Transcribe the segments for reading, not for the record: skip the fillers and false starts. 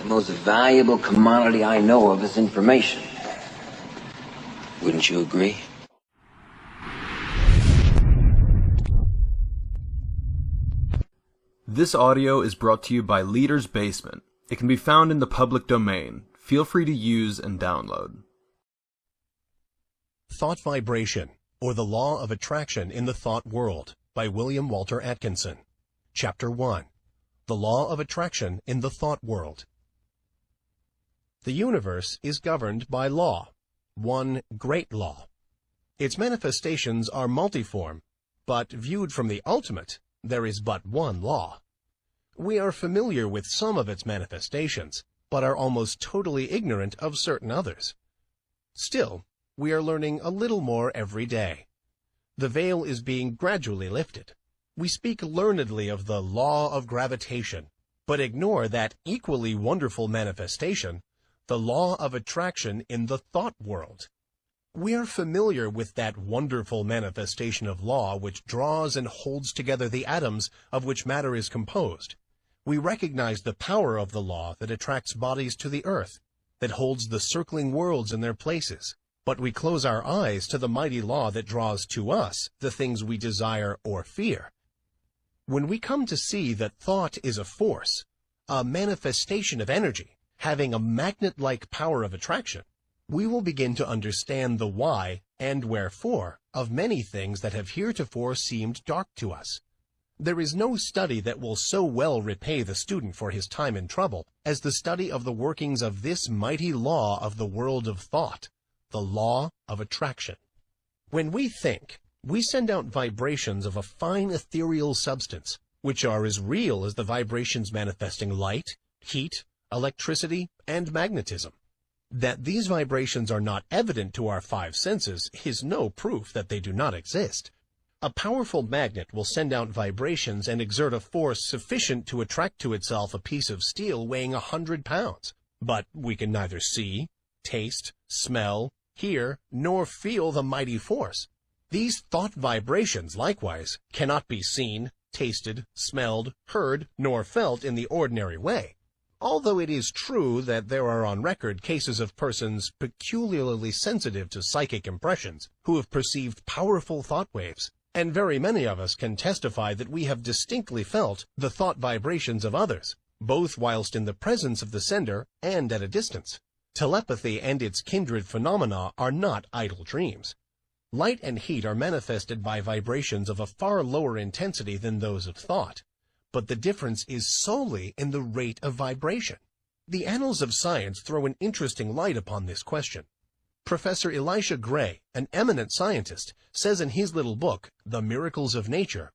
The most valuable commodity I know of is information. Wouldn't you agree? This audio is brought to you by Leader's Basement. It can be found in the public domain. Feel free to use and download. Thought Vibration, or the Law of Attraction in the Thought World, by William Walter Atkinson. Chapter 1. The Law of Attraction in the Thought World. The universe is governed by law, one great law. Its manifestations are multiform, but viewed from the ultimate, there is but one law. We are familiar with some of its manifestations, but are almost totally ignorant of certain others. Still, we are learning a little more every day. The veil is being gradually lifted. We speak learnedly of the law of gravitation, but ignore that equally wonderful manifestation, the law of attraction in the thought world. We are familiar with that wonderful manifestation of law which draws and holds together the atoms of which matter is composed. We recognize the power of the law that attracts bodies to the earth, that holds the circling worlds in their places. But we close our eyes to the mighty law that draws to us the things we desire or fear. When we come to see that thought is a force, a manifestation of energy, having a magnet-like power of attraction, we will begin to understand the why and wherefore of many things that have heretofore seemed dark to us. There is no study that will so well repay the student for his time and trouble as the study of the workings of this mighty law of the world of thought, the law of attraction. When we think, we send out vibrations of a fine ethereal substance, which are as real as the vibrations manifesting light, heat, electricity, and magnetism. That these vibrations are not evident to our five senses is no proof that they do not exist. A powerful magnet will send out vibrations and exert a force sufficient to attract to itself a piece of steel weighing 100 pounds, but we can neither see, taste, smell, hear, nor feel the mighty force. These thought vibrations, likewise, cannot be seen, tasted, smelled, heard, nor felt in the ordinary way. Although it is true that there are on record cases of persons peculiarly sensitive to psychic impressions who have perceived powerful thought waves, and very many of us can testify that we have distinctly felt the thought vibrations of others, both whilst in the presence of the sender and at a distance. Telepathy and its kindred phenomena are not idle dreams. Light and heat are manifested by vibrations of a far lower intensity than those of thought, but the difference is solely in the rate of vibration. The annals of science throw an interesting light upon this question. Professor Elisha Gray, an eminent scientist, says in his little book, The Miracles of Nature,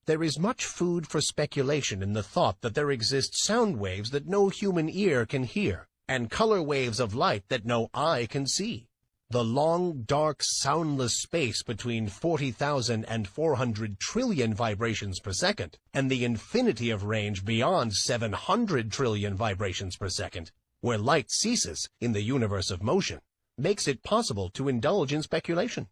"There is much food for speculation in the thought that there exist sound waves that no human ear can hear, and color waves of light that no eye can see. The long, dark, soundless space between 40,000 and 400 trillion vibrations per second, and the infinity of range beyond 700 trillion vibrations per second, where light ceases in the universe of motion, makes it possible to indulge in speculation."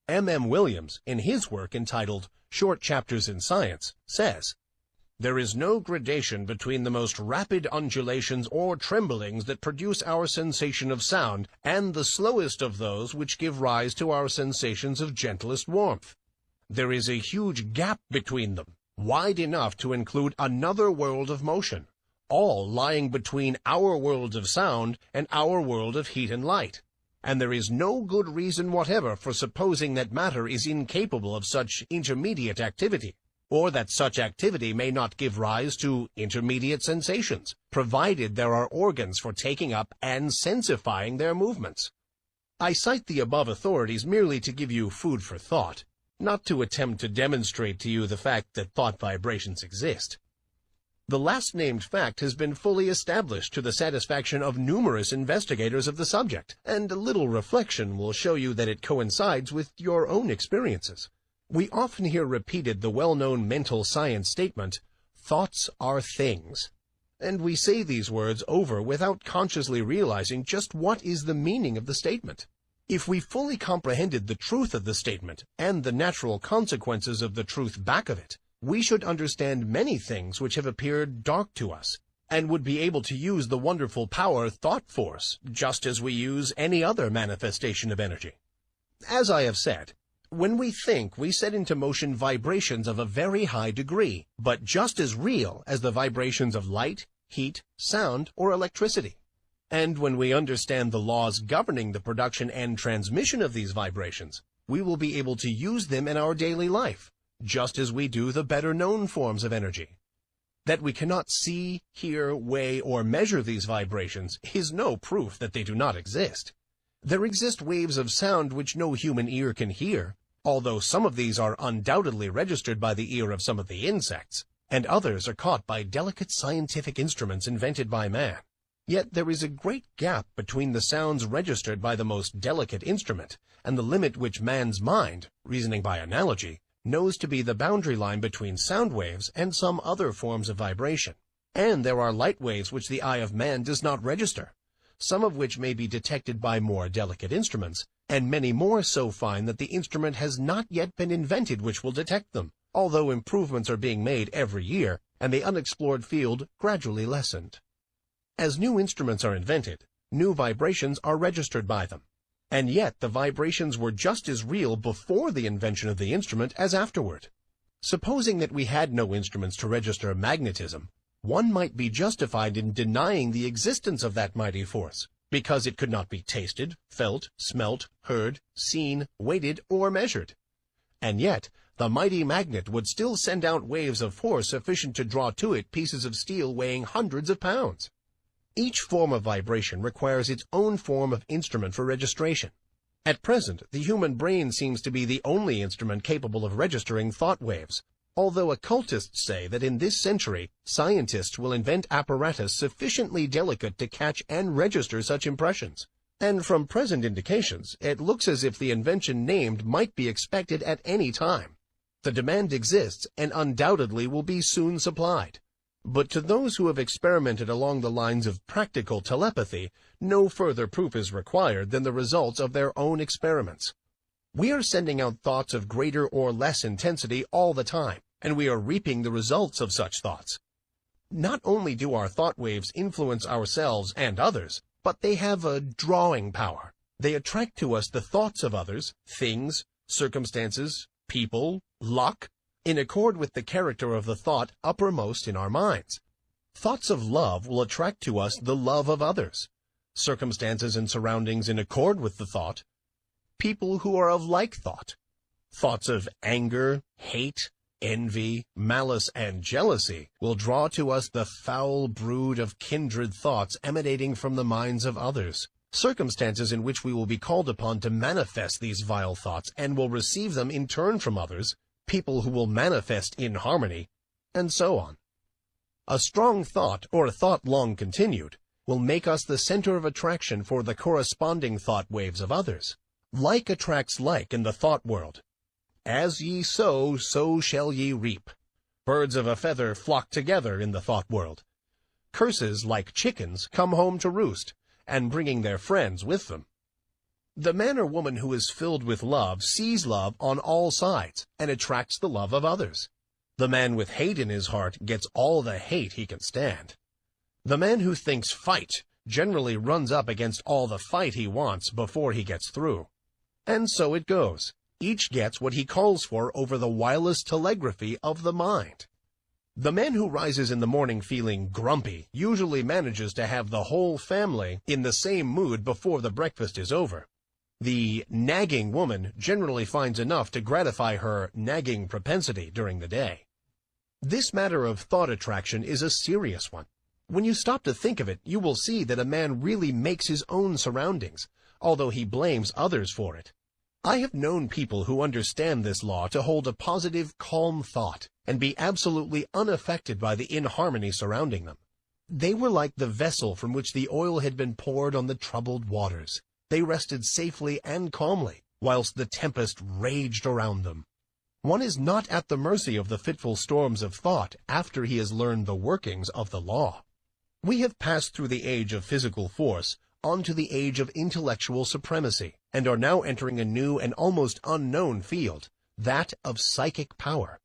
M. Williams, in his work entitled Short Chapters in Science, says, "There is no gradation between the most rapid undulations or tremblings that produce our sensation of sound and the slowest of those which give rise to our sensations of gentlest warmth. There is a huge gap between them, wide enough to include another world of motion, all lying between our world of sound and our world of heat and light. And there is no good reason whatever for supposing that matter is incapable of such intermediate activity, or that such activity may not give rise to intermediate sensations, provided there are organs for taking up and sensifying their movements." I cite the above authorities merely to give you food for thought, not to attempt to demonstrate to you the fact that thought vibrations exist. The last named fact has been fully established to the satisfaction of numerous investigators of the subject, and a little reflection will show you that it coincides with your own experiences. We often hear repeated the well-known mental science statement, "Thoughts are things." And we say these words over without consciously realizing just what is the meaning of the statement. If we fully comprehended the truth of the statement and the natural consequences of the truth back of it, we should understand many things which have appeared dark to us, and would be able to use the wonderful power thought force just as we use any other manifestation of energy. As I have said, when we think, we set into motion vibrations of a very high degree, but just as real as the vibrations of light, heat, sound, or electricity. And when we understand the laws governing the production and transmission of these vibrations, we will be able to use them in our daily life, just as we do the better-known forms of energy. That we cannot see, hear, weigh, or measure these vibrations is no proof that they do not exist. There exist waves of sound which no human ear can hear, although some of these are undoubtedly registered by the ear of some of the insects, and others are caught by delicate scientific instruments invented by man. Yet there is a great gap between the sounds registered by the most delicate instrument and the limit which man's mind, reasoning by analogy, knows to be the boundary line between sound waves and some other forms of vibration. And there are light waves which the eye of man does not register, some of which may be detected by more delicate instruments, and many more so fine that the instrument has not yet been invented which will detect them, although improvements are being made every year, and the unexplored field gradually lessened. As new instruments are invented, new vibrations are registered by them, and yet the vibrations were just as real before the invention of the instrument as afterward. Supposing that we had no instruments to register magnetism, one might be justified in denying the existence of that mighty force, because it could not be tasted, felt, smelt, heard, seen, weighted, or measured. And yet, the mighty magnet would still send out waves of force sufficient to draw to it pieces of steel weighing hundreds of pounds. Each form of vibration requires its own form of instrument for registration. At present, the human brain seems to be the only instrument capable of registering thought waves, although occultists say that in this century, scientists will invent apparatus sufficiently delicate to catch and register such impressions. And from present indications, it looks as if the invention named might be expected at any time. The demand exists and undoubtedly will be soon supplied. But to those who have experimented along the lines of practical telepathy, no further proof is required than the results of their own experiments. We are sending out thoughts of greater or less intensity all the time, and we are reaping the results of such thoughts. Not only do our thought waves influence ourselves and others, but they have a drawing power. They attract to us the thoughts of others, things, circumstances, people, luck, in accord with the character of the thought uppermost in our minds. Thoughts of love will attract to us the love of others, circumstances and surroundings in accord with the thought, people who are of like thought. Thoughts of anger, hate, envy, malice, and jealousy will draw to us the foul brood of kindred thoughts emanating from the minds of others, circumstances in which we will be called upon to manifest these vile thoughts and will receive them in turn from others, people who will manifest in harmony, and so on. A strong thought, or a thought long continued, will make us the center of attraction for the corresponding thought waves of others. Like attracts like in the thought world. As ye sow, so shall ye reap. Birds of a feather flock together in the thought world. Curses, like chickens, come home to roost, and bringing their friends with them. The man or woman who is filled with love sees love on all sides and attracts the love of others. The man with hate in his heart gets all the hate he can stand. The man who thinks fight generally runs up against all the fight he wants before he gets through. And so it goes. Each gets what he calls for over the wireless telegraphy of the mind. The man who rises in the morning feeling grumpy usually manages to have the whole family in the same mood before the breakfast is over. The nagging woman generally finds enough to gratify her nagging propensity during the day. This matter of thought attraction is a serious one. When you stop to think of it, you will see that a man really makes his own surroundings, although he blames others for it. I have known people who understand this law to hold a positive, calm thought and be absolutely unaffected by the inharmony surrounding them. They were like the vessel from which the oil had been poured on the troubled waters. They rested safely and calmly, whilst the tempest raged around them. One is not at the mercy of the fitful storms of thought after he has learned the workings of the law. We have passed through the age of physical force onto the age of intellectual supremacy, and are now entering a new and almost unknown field, that of psychic power.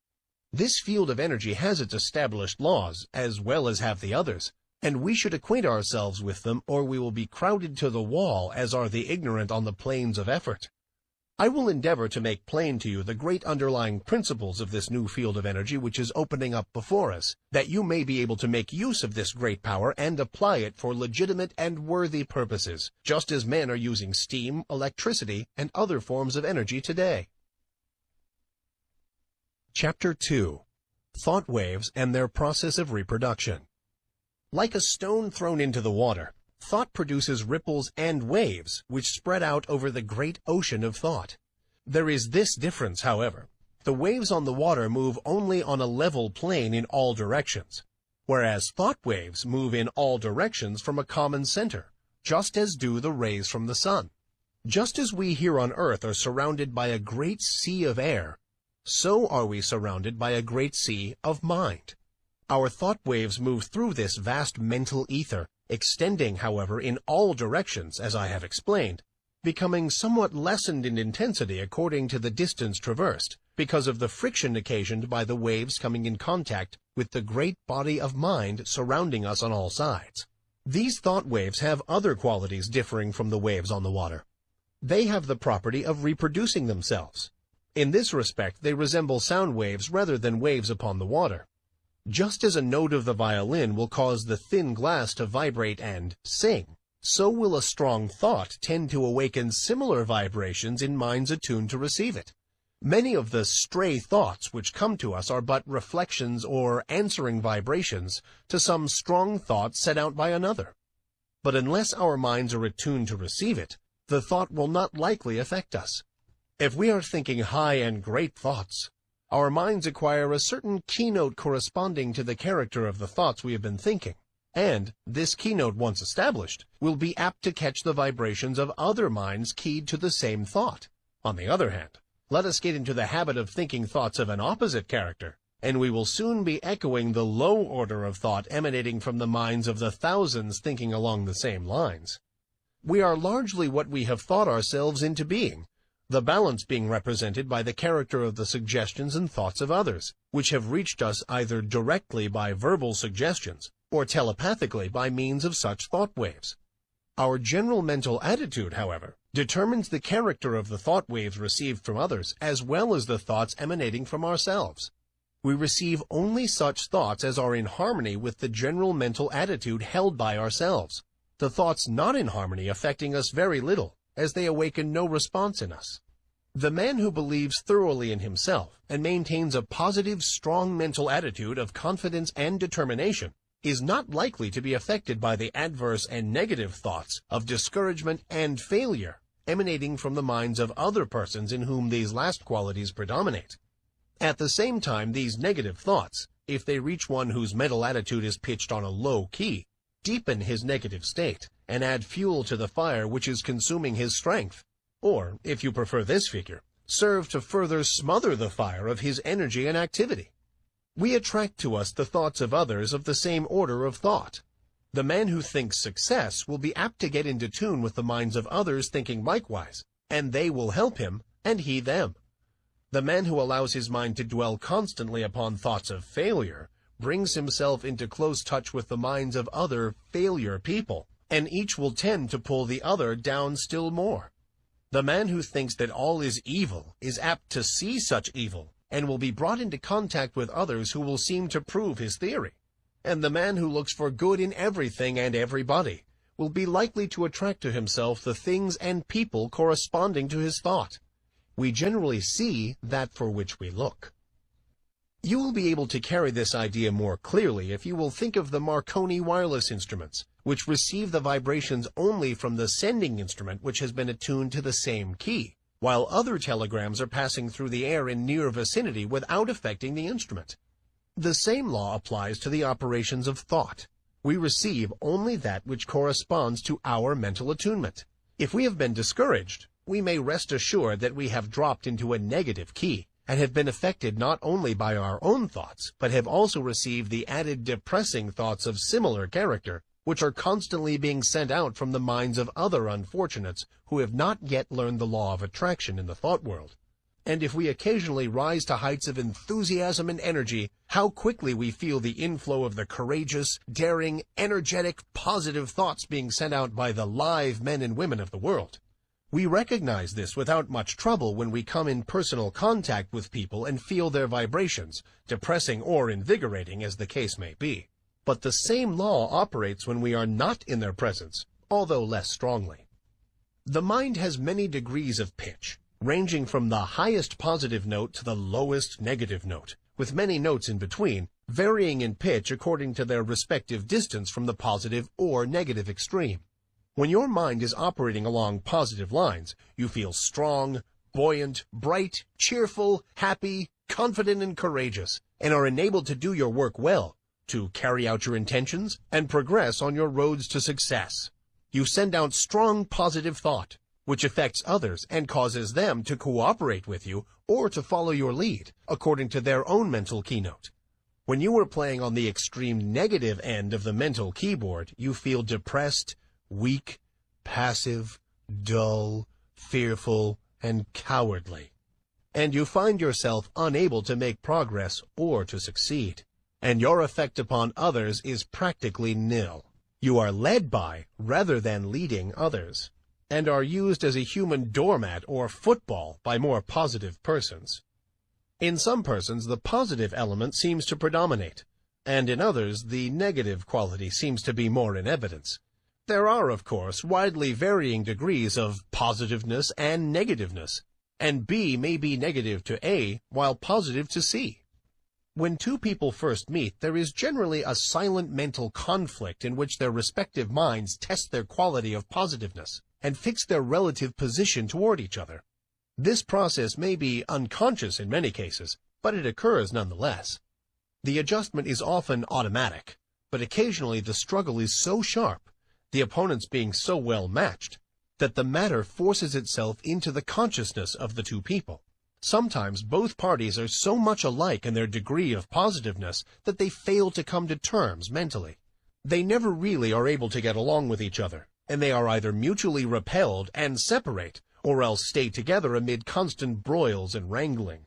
This field of energy has its established laws, as well as have the others, and we should acquaint ourselves with them, or we will be crowded to the wall, as are the ignorant on the plains of effort. I will endeavor to make plain to you the great underlying principles of this new field of energy which is opening up before us, that you may be able to make use of this great power and apply it for legitimate and worthy purposes, just as men are using steam, electricity, and other forms of energy today. Chapter 2. Thought Waves and Their Process of Reproduction. Like a stone thrown into the water, thought produces ripples and waves which spread out over the great ocean of thought. There is this difference, however. The waves on the water move only on a level plane in all directions, whereas thought waves move in all directions from a common center, just as do the rays from the sun. Just as we here on earth are surrounded by a great sea of air, so are we surrounded by a great sea of mind. Our thought waves move through this vast mental ether, extending, however, in all directions, as I have explained, becoming somewhat lessened in intensity according to the distance traversed, because of the friction occasioned by the waves coming in contact with the great body of mind surrounding us on all sides. These thought waves have other qualities differing from the waves on the water. They have the property of reproducing themselves. In this respect, they resemble sound waves rather than waves upon the water. Just as a note of the violin will cause the thin glass to vibrate and sing, so will a strong thought tend to awaken similar vibrations in minds attuned to receive it. Many of the stray thoughts which come to us are but reflections or answering vibrations to some strong thought set out by another. But unless our minds are attuned to receive it, the thought will not likely affect us. If we are thinking high and great thoughts, our minds acquire a certain keynote corresponding to the character of the thoughts we have been thinking, and, this keynote once established, will be apt to catch the vibrations of other minds keyed to the same thought. On the other hand, let us get into the habit of thinking thoughts of an opposite character, and we will soon be echoing the low order of thought emanating from the minds of the thousands thinking along the same lines. We are largely what we have thought ourselves into being, the balance being represented by the character of the suggestions and thoughts of others, which have reached us either directly by verbal suggestions or telepathically by means of such thought waves. Our general mental attitude, however, determines the character of the thought waves received from others as well as the thoughts emanating from ourselves. We receive only such thoughts as are in harmony with the general mental attitude held by ourselves, the thoughts not in harmony affecting us very little, as they awaken no response in us. The man who believes thoroughly in himself and maintains a positive, strong mental attitude of confidence and determination is not likely to be affected by the adverse and negative thoughts of discouragement and failure emanating from the minds of other persons in whom these last qualities predominate. At the same time, these negative thoughts, if they reach one whose mental attitude is pitched on a low key, deepen his negative state and add fuel to the fire which is consuming his strength, or, if you prefer this figure, serve to further smother the fire of his energy and activity. We attract to us the thoughts of others of the same order of thought. The man who thinks success will be apt to get into tune with the minds of others thinking likewise, and they will help him, and he them. The man who allows his mind to dwell constantly upon thoughts of failure brings himself into close touch with the minds of other failure people, and each will tend to pull the other down still more. The man who thinks that all is evil is apt to see such evil, and will be brought into contact with others who will seem to prove his theory. And the man who looks for good in everything and everybody will be likely to attract to himself the things and people corresponding to his thought. We generally see that for which we look. You will be able to carry this idea more clearly if you will think of the Marconi wireless instruments, which receive the vibrations only from the sending instrument which has been attuned to the same key, while other telegrams are passing through the air in near vicinity without affecting the instrument. The same law applies to the operations of thought. We receive only that which corresponds to our mental attunement. If we have been discouraged, we may rest assured that we have dropped into a negative key, and have been affected not only by our own thoughts, but have also received the added depressing thoughts of similar character, which are constantly being sent out from the minds of other unfortunates who have not yet learned the law of attraction in the thought world. And if we occasionally rise to heights of enthusiasm and energy, how quickly we feel the inflow of the courageous, daring, energetic, positive thoughts being sent out by the live men and women of the world. We recognize this without much trouble when we come in personal contact with people and feel their vibrations, depressing or invigorating as the case may be. But the same law operates when we are not in their presence, although less strongly. The mind has many degrees of pitch, ranging from the highest positive note to the lowest negative note, with many notes in between, varying in pitch according to their respective distance from the positive or negative extreme. When your mind is operating along positive lines, you feel strong, buoyant, bright, cheerful, happy, confident, and courageous, and are enabled to do your work well, to carry out your intentions, and progress on your roads to success. You send out strong positive thought, which affects others and causes them to cooperate with you or to follow your lead, according to their own mental keynote. When you are playing on the extreme negative end of the mental keyboard, you feel depressed, weak, passive, dull, fearful, and cowardly. And you find yourself unable to make progress or to succeed. And your effect upon others is practically nil. You are led by, rather than leading others, and are used as a human doormat or football by more positive persons. In some persons, the positive element seems to predominate, and in others, the negative quality seems to be more in evidence. There are, of course, widely varying degrees of positiveness and negativeness, and B may be negative to A while positive to C. When two people first meet, there is generally a silent mental conflict in which their respective minds test their quality of positiveness and fix their relative position toward each other. This process may be unconscious in many cases, but it occurs nonetheless. The adjustment is often automatic, but occasionally the struggle is so sharp, the opponents being so well matched, that the matter forces itself into the consciousness of the two people. Sometimes both parties are so much alike in their degree of positiveness that they fail to come to terms mentally. They never really are able to get along with each other, and they are either mutually repelled and separate, or else stay together amid constant broils and wrangling.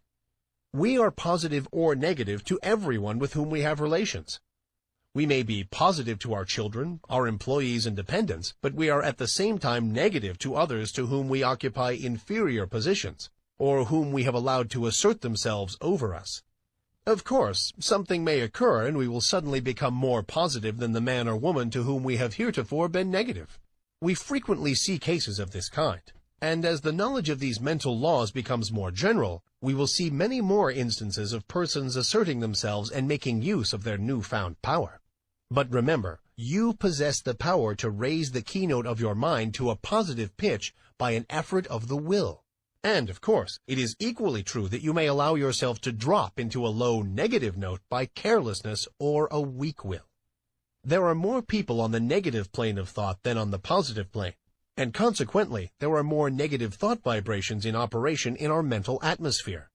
We are positive or negative to everyone with whom we have relations. We may be positive to our children, our employees and dependents, but we are at the same time negative to others to whom we occupy inferior positions, or whom we have allowed to assert themselves over us. Of course, something may occur and we will suddenly become more positive than the man or woman to whom we have heretofore been negative. We frequently see cases of this kind, and as the knowledge of these mental laws becomes more general, we will see many more instances of persons asserting themselves and making use of their newfound power. But remember, you possess the power to raise the keynote of your mind to a positive pitch by an effort of the will. And, of course, it is equally true that you may allow yourself to drop into a low negative note by carelessness or a weak will. There are more people on the negative plane of thought than on the positive plane, and consequently, there are more negative thought vibrations in operation in our mental atmosphere.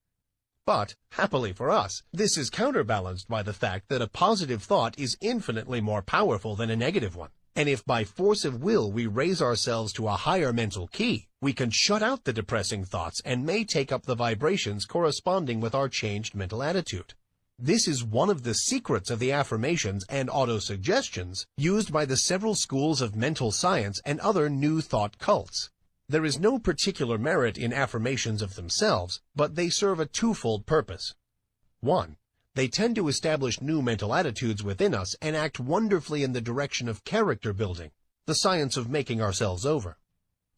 But, happily for us, this is counterbalanced by the fact that a positive thought is infinitely more powerful than a negative one. And if by force of will we raise ourselves to a higher mental key, we can shut out the depressing thoughts and may take up the vibrations corresponding with our changed mental attitude. This is one of the secrets of the affirmations and autosuggestions used by the several schools of mental science and other new thought cults. There is no particular merit in affirmations of themselves, but they serve a twofold purpose. 1. They tend to establish new mental attitudes within us and act wonderfully in the direction of character building, the science of making ourselves over.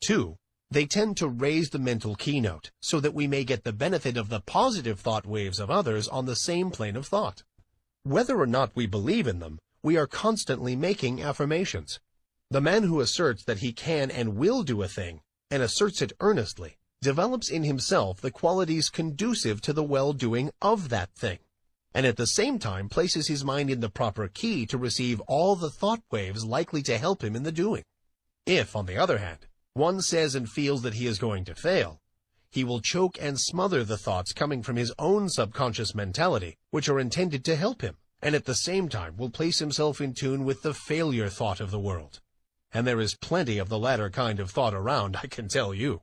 2. They tend to raise the mental keynote, so that we may get the benefit of the positive thought waves of others on the same plane of thought. Whether or not we believe in them, we are constantly making affirmations. The man who asserts that he can and will do a thing, and asserts it earnestly, develops in himself the qualities conducive to the well-doing of that thing, and at the same time places his mind in the proper key to receive all the thought waves likely to help him in the doing. If, on the other hand, one says and feels that he is going to fail, he will choke and smother the thoughts coming from his own subconscious mentality, which are intended to help him, and at the same time will place himself in tune with the failure thought of the world. And there is plenty of the latter kind of thought around, I can tell you.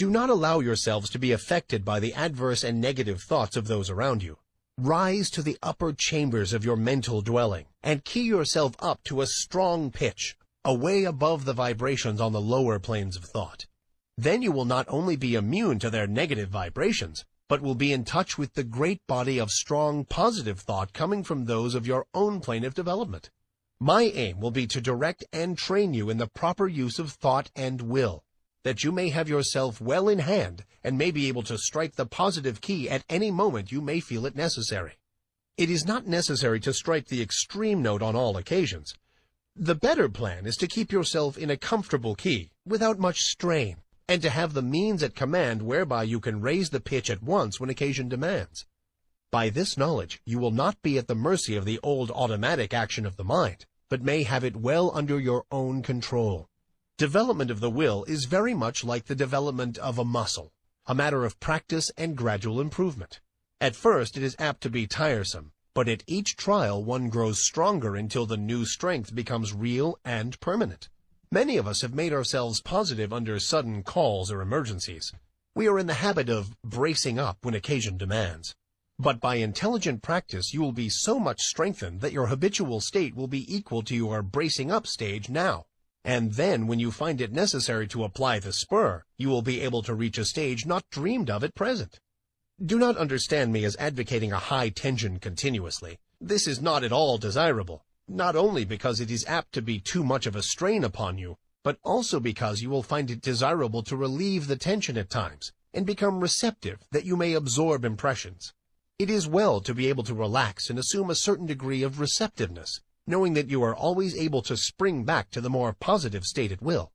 Do not allow yourselves to be affected by the adverse and negative thoughts of those around you. Rise to the upper chambers of your mental dwelling and key yourself up to a strong pitch, away above the vibrations on the lower planes of thought. Then you will not only be immune to their negative vibrations, but will be in touch with the great body of strong positive thought coming from those of your own plane of development. My aim will be to direct and train you in the proper use of thought and will, that you may have yourself well in hand and may be able to strike the positive key at any moment you may feel it necessary. It is not necessary to strike the extreme note on all occasions. The better plan is to keep yourself in a comfortable key, without much strain, and to have the means at command whereby you can raise the pitch at once when occasion demands. By this knowledge, you will not be at the mercy of the old automatic action of the mind, but may have it well under your own control. Development of the will is very much like the development of a muscle, a matter of practice and gradual improvement. At first it is apt to be tiresome, but at each trial one grows stronger until the new strength becomes real and permanent. Many of us have made ourselves positive under sudden calls or emergencies. We are in the habit of bracing up when occasion demands. But by intelligent practice you will be so much strengthened that your habitual state will be equal to your bracing up stage now. And then when you find it necessary to apply the spur, you will be able to reach a stage not dreamed of at present. Do not understand me as advocating a high tension continuously. This is not at all desirable, not only because it is apt to be too much of a strain upon you, but also because you will find it desirable to relieve the tension at times, and become receptive that you may absorb impressions. It is well to be able to relax and assume a certain degree of receptiveness, knowing that you are always able to spring back to the more positive state at will.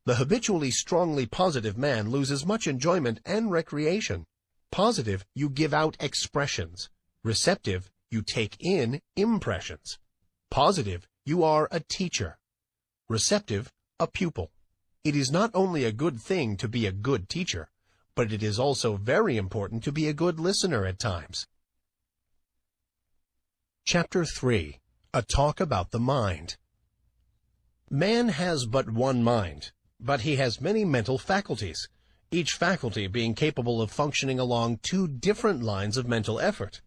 The habitually strongly positive man loses much enjoyment and recreation. Positive, you give out expressions. Receptive, you take in impressions. Positive, you are a teacher. Receptive, a pupil. It is not only a good thing to be a good teacher, but it is also very important to be a good listener at times. Chapter 3. A Talk About the Mind. Man has but one mind, but he has many mental faculties, each faculty being capable of functioning along two different lines of mental effort.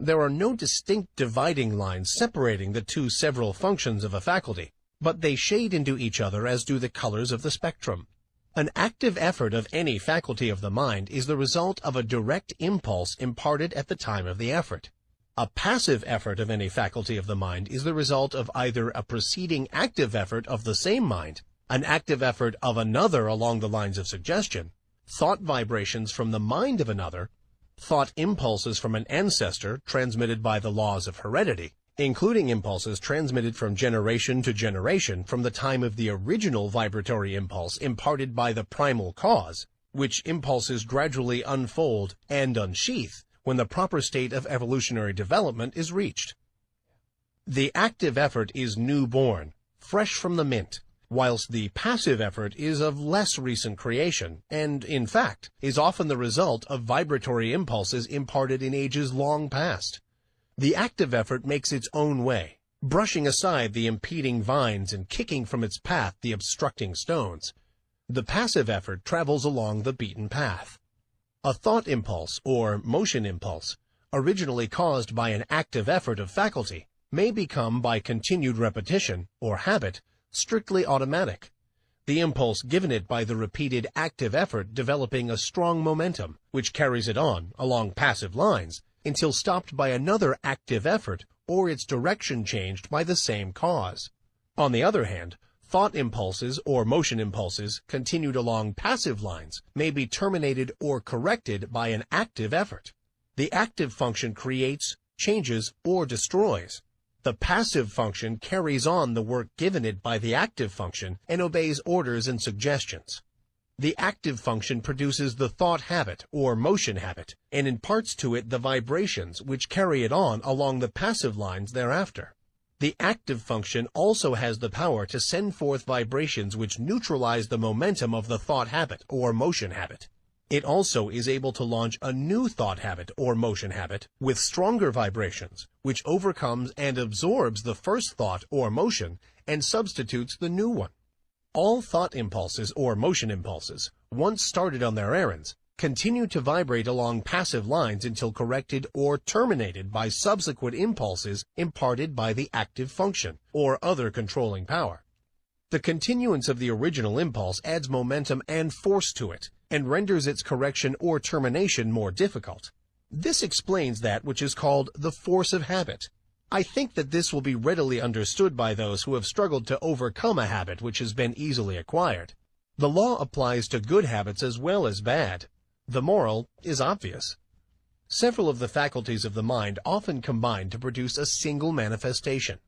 There are no distinct dividing lines separating the two several functions of a faculty, but they shade into each other as do the colors of the spectrum. An active effort of any faculty of the mind is the result of a direct impulse imparted at the time of the effort. A passive effort of any faculty of the mind is the result of either a preceding active effort of the same mind, an active effort of another along the lines of suggestion, thought vibrations from the mind of another, thought impulses from an ancestor transmitted by the laws of heredity, including impulses transmitted from generation to generation from the time of the original vibratory impulse imparted by the primal cause, which impulses gradually unfold and unsheath when the proper state of evolutionary development is reached. The active effort is newborn, fresh from the mint, whilst the passive effort is of less recent creation, and, in fact, is often the result of vibratory impulses imparted in ages long past. The active effort makes its own way, brushing aside the impeding vines and kicking from its path the obstructing stones. The passive effort travels along the beaten path. A thought impulse, or motion impulse, originally caused by an active effort of faculty, may become, by continued repetition, or habit, strictly automatic, the impulse given it by the repeated active effort developing a strong momentum, which carries it on, along passive lines, until stopped by another active effort, or its direction changed by the same cause. On the other hand, thought impulses or motion impulses continued along passive lines may be terminated or corrected by an active effort. The active function creates, changes, or destroys. The passive function carries on the work given it by the active function and obeys orders and suggestions. The active function produces the thought habit or motion habit and imparts to it the vibrations which carry it on along the passive lines thereafter. The active function also has the power to send forth vibrations which neutralize the momentum of the thought habit or motion habit. It also is able to launch a new thought habit or motion habit with stronger vibrations, which overcomes and absorbs the first thought or motion and substitutes the new one. All thought impulses or motion impulses, once started on their errands, continue to vibrate along passive lines until corrected or terminated by subsequent impulses imparted by the active function or other controlling power. The continuance of the original impulse adds momentum and force to it and renders its correction or termination more difficult. This explains that which is called the force of habit. I think that this will be readily understood by those who have struggled to overcome a habit which has been easily acquired. The law applies to good habits as well as bad. The moral is obvious. Several of the faculties of the mind often combine to produce a single manifestation.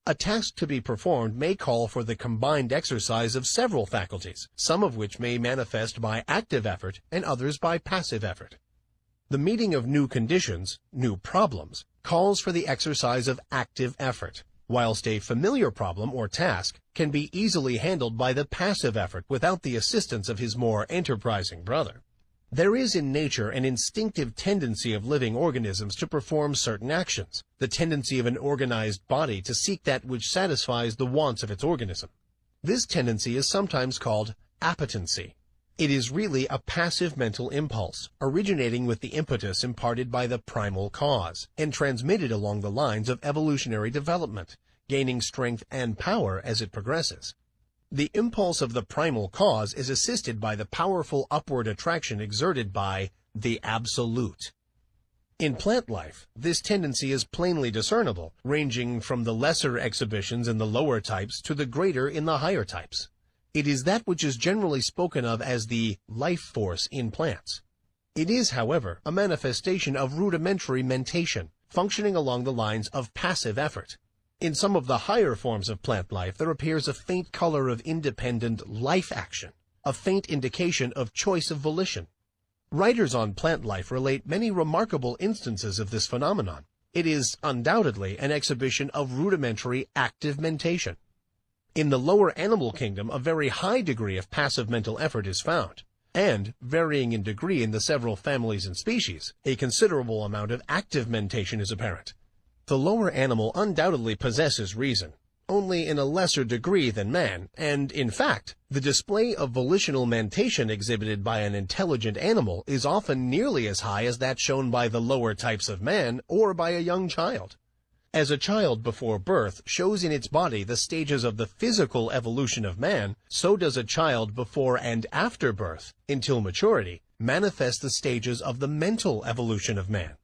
A task to be performed may call for the combined exercise of several faculties, some of which may manifest by active effort and others by passive effort. The meeting of new conditions, new problems, calls for the exercise of active effort, whilst a familiar problem or task can be easily handled by the passive effort without the assistance of his more enterprising brother. There is in nature an instinctive tendency of living organisms to perform certain actions, the tendency of an organized body to seek that which satisfies the wants of its organism. This tendency is sometimes called appetency. It is really a passive mental impulse, originating with the impetus imparted by the primal cause, and transmitted along the lines of evolutionary development, gaining strength and power as it progresses. The impulse of the primal cause is assisted by the powerful upward attraction exerted by the Absolute. In plant life, this tendency is plainly discernible, ranging from the lesser exhibitions in the lower types to the greater in the higher types. It is that which is generally spoken of as the life force in plants. It is, however, a manifestation of rudimentary mentation, functioning along the lines of passive effort. In some of the higher forms of plant life, there appears a faint color of independent life action, a faint indication of choice of volition. Writers on plant life relate many remarkable instances of this phenomenon. It is undoubtedly an exhibition of rudimentary active mentation. In the lower animal kingdom, a very high degree of passive mental effort is found, and, varying in degree in the several families and species, a considerable amount of active mentation is apparent. The lower animal undoubtedly possesses reason, only in a lesser degree than man, and, in fact, the display of volitional mentation exhibited by an intelligent animal is often nearly as high as that shown by the lower types of man or by a young child. As a child before birth shows in its body the stages of the physical evolution of man, so does a child before and after birth, until maturity, manifest the stages of the mental evolution of man.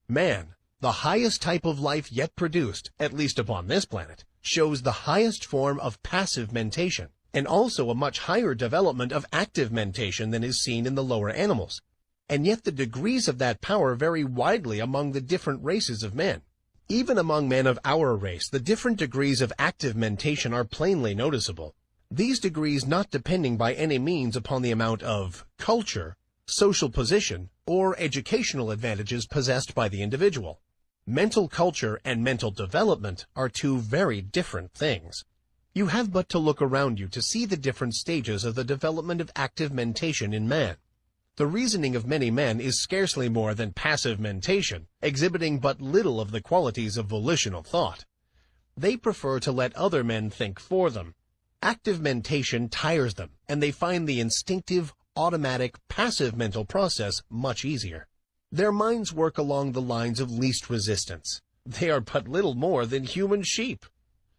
Man, the highest type of life yet produced, at least upon this planet, shows the highest form of passive mentation, and also a much higher development of active mentation than is seen in the lower animals. And yet the degrees of that power vary widely among the different races of men. Even among men of our race, the different degrees of active mentation are plainly noticeable, these degrees not depending by any means upon the amount of culture, social position, or educational advantages possessed by the individual. Mental culture and mental development are two very different things. You have but to look around you to see the different stages of the development of active mentation in man. The reasoning of many men is scarcely more than passive mentation, exhibiting but little of the qualities of volitional thought. They prefer to let other men think for them. Active mentation tires them, and they find the instinctive, automatic, passive mental process much easier. Their minds work along the lines of least resistance. They are but little more than human sheep.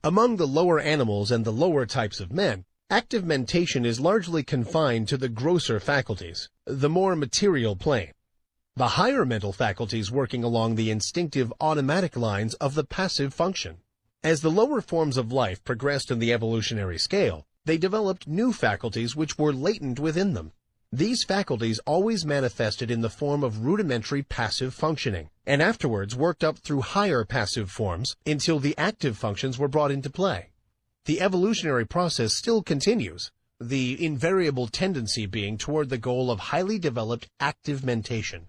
Among the lower animals and the lower types of men, active mentation is largely confined to the grosser faculties, the more material plane. The higher mental faculties working along the instinctive automatic lines of the passive function. As the lower forms of life progressed in the evolutionary scale, they developed new faculties which were latent within them. These faculties always manifested in the form of rudimentary passive functioning, and afterwards worked up through higher passive forms until the active functions were brought into play. The evolutionary process still continues, the invariable tendency being toward the goal of highly developed active mentation.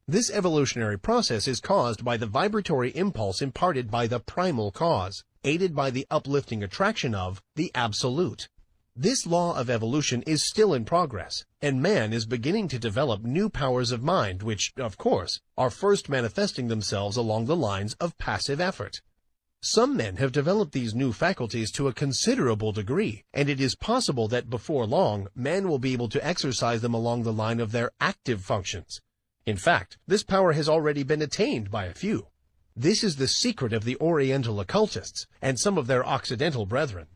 This evolutionary process is caused by the vibratory impulse imparted by the primal cause, aided by the uplifting attraction of the Absolute. This law of evolution is still in progress, and man is beginning to develop new powers of mind which, of course, are first manifesting themselves along the lines of passive effort. Some men have developed these new faculties to a considerable degree, and it is possible that before long, man will be able to exercise them along the line of their active functions. In fact, this power has already been attained by a few. This is the secret of the Oriental occultists and some of their Occidental brethren.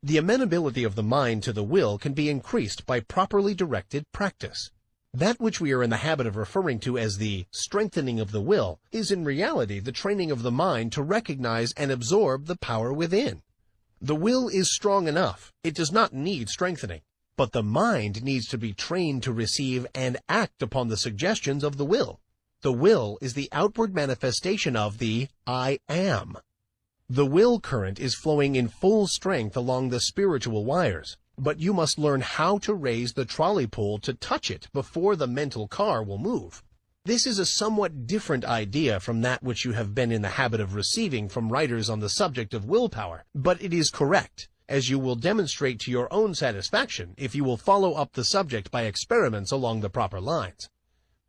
The amenability of the mind to the will can be increased by properly directed practice. That which we are in the habit of referring to as the strengthening of the will is in reality the training of the mind to recognize and absorb the power within. The will is strong enough. It does not need strengthening. But the mind needs to be trained to receive and act upon the suggestions of the will. The will is the outward manifestation of the I am. The will current is flowing in full strength along the spiritual wires, but you must learn how to raise the trolley pole to touch it before the mental car will move. This is a somewhat different idea from that which you have been in the habit of receiving from writers on the subject of willpower, but it is correct, as you will demonstrate to your own satisfaction if you will follow up the subject by experiments along the proper lines.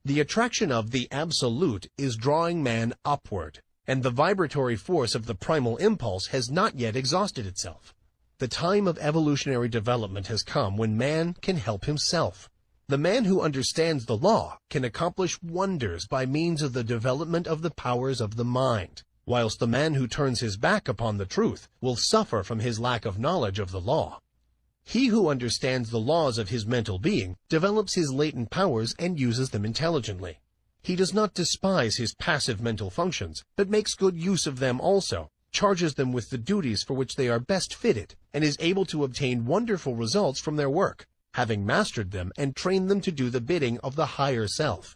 The attraction of the Absolute is drawing man upward, and the vibratory force of the primal impulse has not yet exhausted itself. The time of evolutionary development has come when man can help himself. The man who understands the law can accomplish wonders by means of the development of the powers of the mind, whilst the man who turns his back upon the truth will suffer from his lack of knowledge of the law. He who understands the laws of his mental being develops his latent powers and uses them intelligently. He does not despise his passive mental functions, but makes good use of them also, charges them with the duties for which they are best fitted, and is able to obtain wonderful results from their work, having mastered them and trained them to do the bidding of the higher self.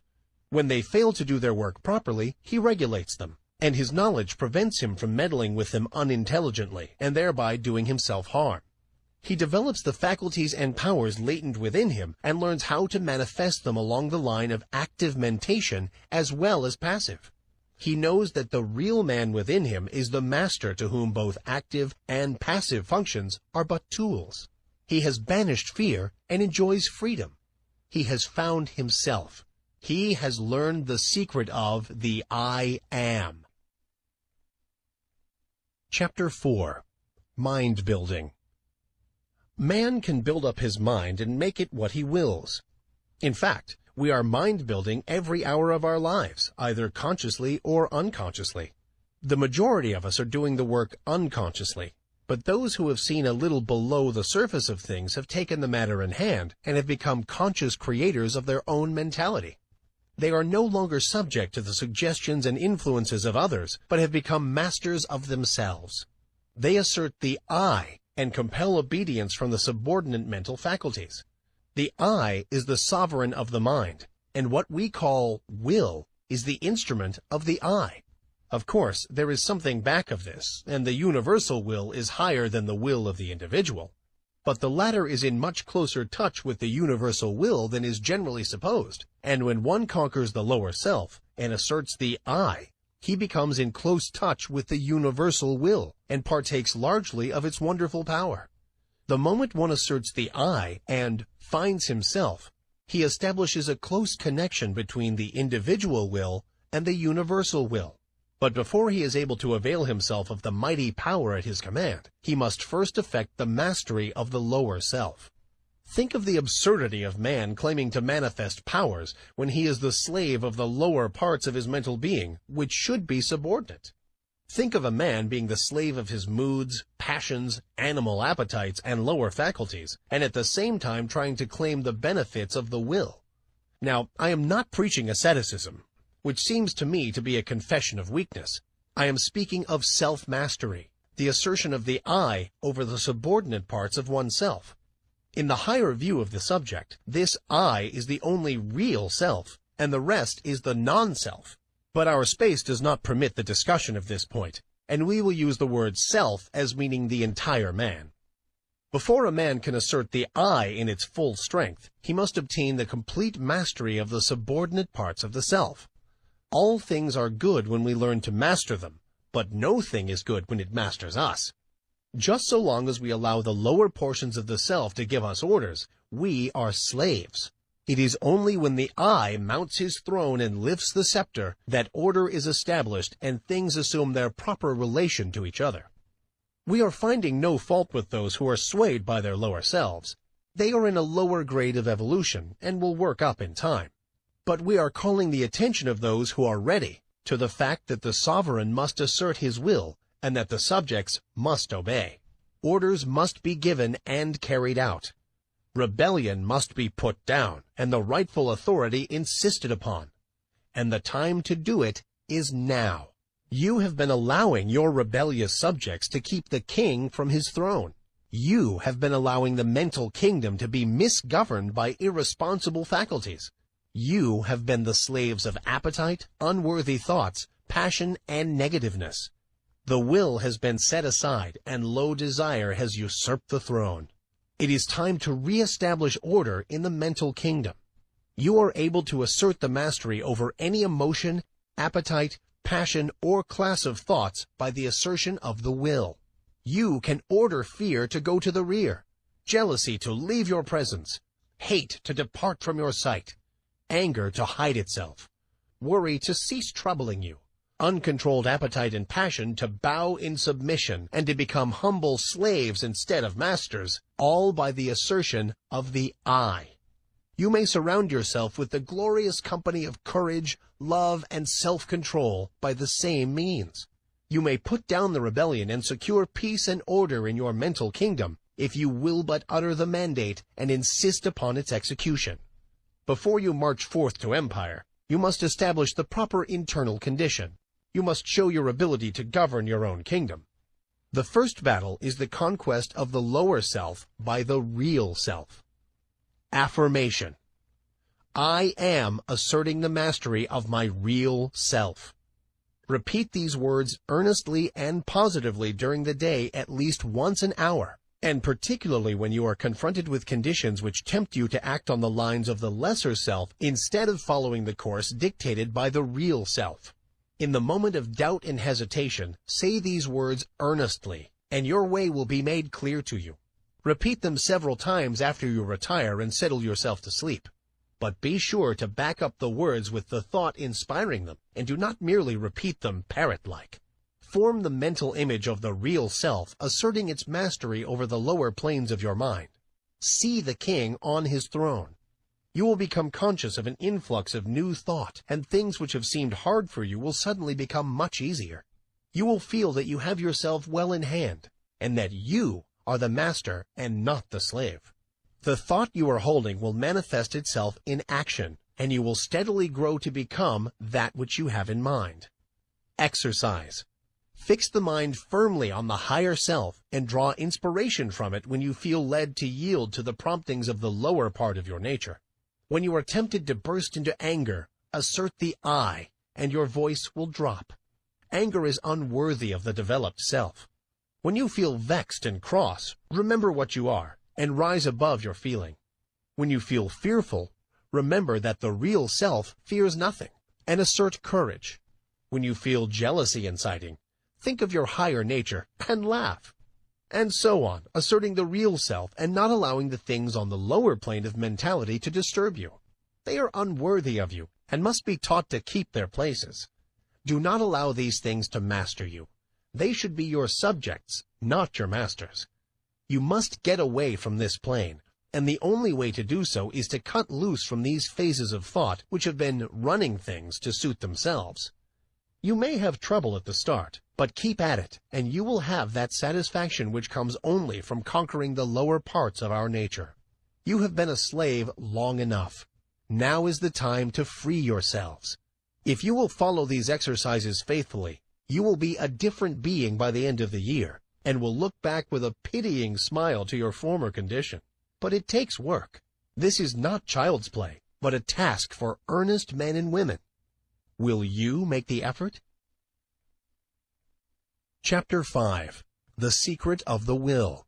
When they fail to do their work properly, he regulates them, and his knowledge prevents him from meddling with them unintelligently, and thereby doing himself harm. He develops the faculties and powers latent within him and learns how to manifest them along the line of active mentation as well as passive. He knows that the real man within him is the master to whom both active and passive functions are but tools. He has banished fear and enjoys freedom. He has found himself. He has learned the secret of the I am. Chapter 4. Mind Building. Man can build up his mind and make it what he wills. In fact, we are mind-building every hour of our lives, either consciously or unconsciously. The majority of us are doing the work unconsciously, but those who have seen a little below the surface of things have taken the matter in hand and have become conscious creators of their own mentality. They are no longer subject to the suggestions and influences of others, but have become masters of themselves. They assert the I and compel obedience from the subordinate mental faculties. The I is the sovereign of the mind, and what we call will is the instrument of the I. Of course, there is something back of this, and the universal will is higher than the will of the individual. But the latter is in much closer touch with the universal will than is generally supposed, and when one conquers the lower self and asserts the I, he becomes in close touch with the universal will and partakes largely of its wonderful power. The moment one asserts the I and finds himself, he establishes a close connection between the individual will and the universal will. But before he is able to avail himself of the mighty power at his command, he must first effect the mastery of the lower self. Think of the absurdity of man claiming to manifest powers when he is the slave of the lower parts of his mental being, which should be subordinate. Think of a man being the slave of his moods, passions, animal appetites, and lower faculties, and at the same time trying to claim the benefits of the will. Now, I am not preaching asceticism, which seems to me to be a confession of weakness. I am speaking of self-mastery, the assertion of the I over the subordinate parts of oneself. In the higher view of the subject, this I is the only real self, and the rest is the non-self. But our space does not permit the discussion of this point, and we will use the word self as meaning the entire man. Before a man can assert the I in its full strength, he must obtain the complete mastery of the subordinate parts of the self. All things are good when we learn to master them, but no thing is good when it masters us. Just so long as we allow the lower portions of the self to give us orders, we are slaves. It is only when the I mounts his throne and lifts the scepter that order is established and things assume their proper relation to each other. We are finding no fault with those who are swayed by their lower selves. They are in a lower grade of evolution and will work up in time. But we are calling the attention of those who are ready to the fact that the sovereign must assert his will and that the subjects must obey. Orders must be given and carried out. Rebellion must be put down and the rightful authority insisted upon. And the time to do it is now. You have been allowing your rebellious subjects to keep the king from his throne. You have been allowing the mental kingdom to be misgoverned by irresponsible faculties. You have been the slaves of appetite, unworthy thoughts, passion, and negativeness. The will has been set aside, and low desire has usurped the throne. It is time to re-establish order in the mental kingdom. You are able to assert the mastery over any emotion, appetite, passion, or class of thoughts by the assertion of the will. You can order fear to go to the rear, jealousy to leave your presence, hate to depart from your sight, anger to hide itself, worry to cease troubling you, uncontrolled appetite and passion to bow in submission and to become humble slaves instead of masters, all by the assertion of the I. You may surround yourself with the glorious company of courage, love, and self-control by the same means. You may put down the rebellion and secure peace and order in your mental kingdom if you will but utter the mandate and insist upon its execution. Before you march forth to empire, you must establish the proper internal condition. You must show your ability to govern your own kingdom. The first battle is the conquest of the lower self by the real self. Affirmation. I am asserting the mastery of my real self. Repeat these words earnestly and positively during the day at least once an hour, and particularly when you are confronted with conditions which tempt you to act on the lines of the lesser self instead of following the course dictated by the real self. In the moment of doubt and hesitation, say these words earnestly, and your way will be made clear to you. Repeat them several times after you retire and settle yourself to sleep. But be sure to back up the words with the thought inspiring them, and do not merely repeat them parrot-like. Form the mental image of the real self asserting its mastery over the lower planes of your mind. See the king on his throne. You will become conscious of an influx of new thought, and things which have seemed hard for you will suddenly become much easier. You will feel that you have yourself well in hand, and that you are the master and not the slave. The thought you are holding will manifest itself in action, and you will steadily grow to become that which you have in mind. Exercise. Fix the mind firmly on the higher self and draw inspiration from it when you feel led to yield to the promptings of the lower part of your nature. When you are tempted to burst into anger, assert the I, and your voice will drop. Anger is unworthy of the developed self. When you feel vexed and cross, remember what you are, and rise above your feeling. When you feel fearful, remember that the real self fears nothing, and assert courage. When you feel jealousy inciting, think of your higher nature and laugh. And so on, asserting the real self and not allowing the things on the lower plane of mentality to disturb you. They are unworthy of you and must be taught to keep their places. Do not allow these things to master you. They should be your subjects, not your masters. You must get away from this plane, and the only way to do so is to cut loose from these phases of thought which have been running things to suit themselves. You may have trouble at the start, but keep at it, and you will have that satisfaction which comes only from conquering the lower parts of our nature. You have been a slave long enough. Now is the time to free yourselves. If you will follow these exercises faithfully, you will be a different being by the end of the year, and will look back with a pitying smile to your former condition. But it takes work. This is not child's play, but a task for earnest men and women. Will you make the effort? Chapter 5. The Secret of the Will.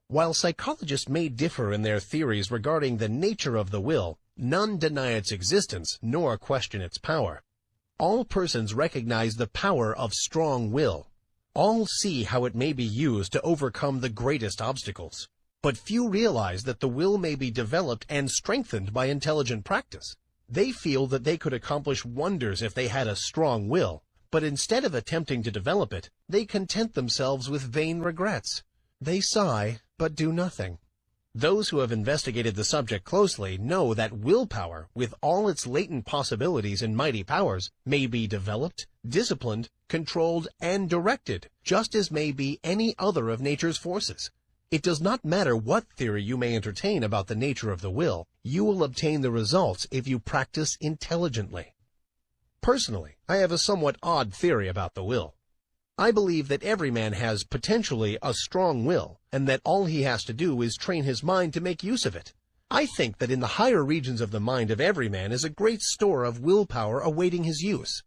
While psychologists may differ in their theories regarding the nature of the will, none deny its existence nor question its power. All persons recognize the power of strong will. All see how it may be used to overcome the greatest obstacles. But few realize that the will may be developed and strengthened by intelligent practice. They feel that they could accomplish wonders if they had a strong will, but instead of attempting to develop it, they content themselves with vain regrets. They sigh, but do nothing. Those who have investigated the subject closely know that willpower, with all its latent possibilities and mighty powers, may be developed, disciplined, controlled, and directed, just as may be any other of nature's forces. It does not matter what theory you may entertain about the nature of the will, you will obtain the results if you practice intelligently. Personally, I have a somewhat odd theory about the will. I believe that every man has potentially a strong will, and that all he has to do is train his mind to make use of it. I think that in the higher regions of the mind of every man is a great store of willpower awaiting his use.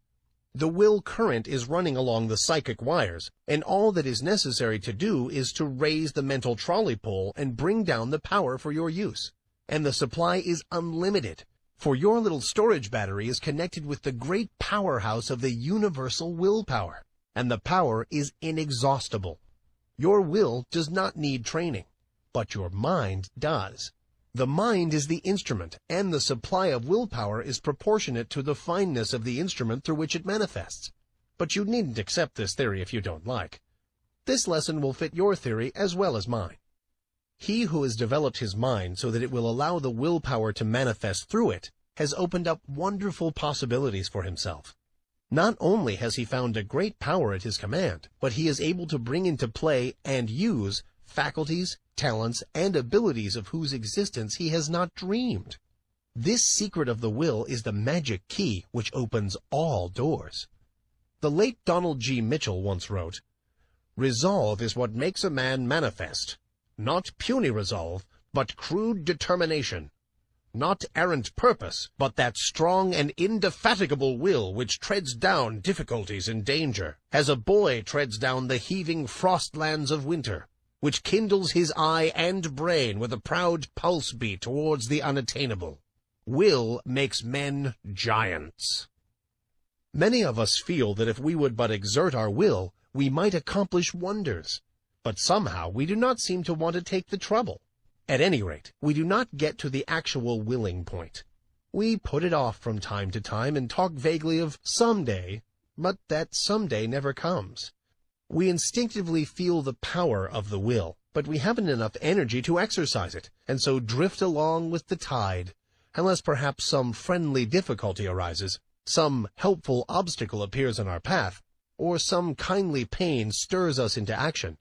The will current is running along the psychic wires, and all that is necessary to do is to raise the mental trolley pole and bring down the power for your use. And the supply is unlimited, for your little storage battery is connected with the great powerhouse of the universal willpower, and the power is inexhaustible. Your will does not need training, but your mind does. The mind is the instrument, and the supply of willpower is proportionate to the fineness of the instrument through which it manifests. But you needn't accept this theory if you don't like. This lesson will fit your theory as well as mine. He who has developed his mind so that it will allow the willpower to manifest through it has opened up wonderful possibilities for himself. Not only has he found a great power at his command, but he is able to bring into play and use faculties, talents, and abilities of whose existence he has not dreamed. This secret of the will is the magic key which opens all doors. The late Donald G. Mitchell once wrote, "Resolve is what makes a man manifest. Not puny resolve, but crude determination. Not errant purpose, but that strong and indefatigable will which treads down difficulties and danger, as a boy treads down the heaving frostlands of winter, which kindles his eye and brain with a proud pulse beat towards the unattainable. Will makes men giants." Many of us feel that if we would but exert our will, we might accomplish wonders. But somehow we do not seem to want to take the trouble. At any rate, we do not get to the actual willing point. We put it off from time to time and talk vaguely of someday, but that someday never comes. We instinctively feel the power of the will, but we haven't enough energy to exercise it, and so drift along with the tide, unless perhaps some friendly difficulty arises, some helpful obstacle appears in our path, or some kindly pain stirs us into action,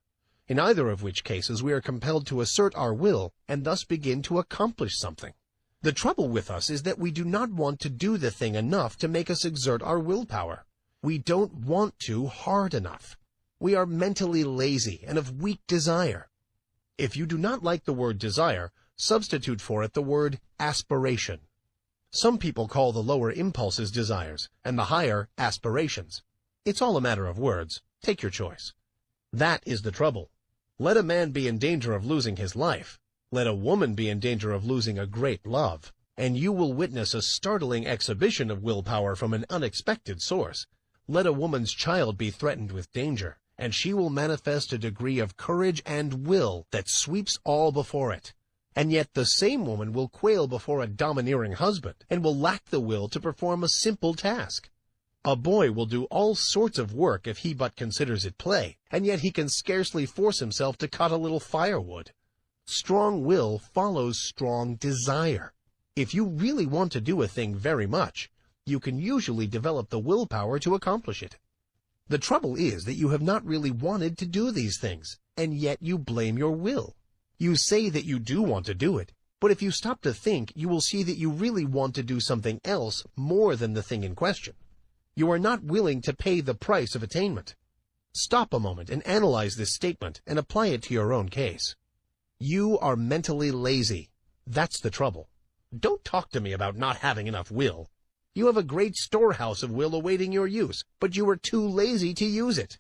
in either of which cases we are compelled to assert our will and thus begin to accomplish something. The trouble with us is that we do not want to do the thing enough to make us exert our willpower. We don't want to hard enough. We are mentally lazy and of weak desire. If you do not like the word desire, substitute for it the word aspiration. Some people call the lower impulses desires, and the higher aspirations. It's all a matter of words. Take your choice. That is the trouble. Let a man be in danger of losing his life. Let a woman be in danger of losing a great love, and you will witness a startling exhibition of willpower from an unexpected source. Let a woman's child be threatened with danger, and she will manifest a degree of courage and will that sweeps all before it. And yet the same woman will quail before a domineering husband, and will lack the will to perform a simple task. A boy will do all sorts of work if he but considers it play, and yet he can scarcely force himself to cut a little firewood. Strong will follows strong desire. If you really want to do a thing very much, you can usually develop the willpower to accomplish it. The trouble is that you have not really wanted to do these things, and yet you blame your will. You say that you do want to do it, but if you stop to think, you will see that you really want to do something else more than the thing in question. You are not willing to pay the price of attainment. Stop a moment and analyze this statement and apply it to your own case. You are mentally lazy. That's the trouble. Don't talk to me about not having enough will. You have a great storehouse of will awaiting your use, but you are too lazy to use it.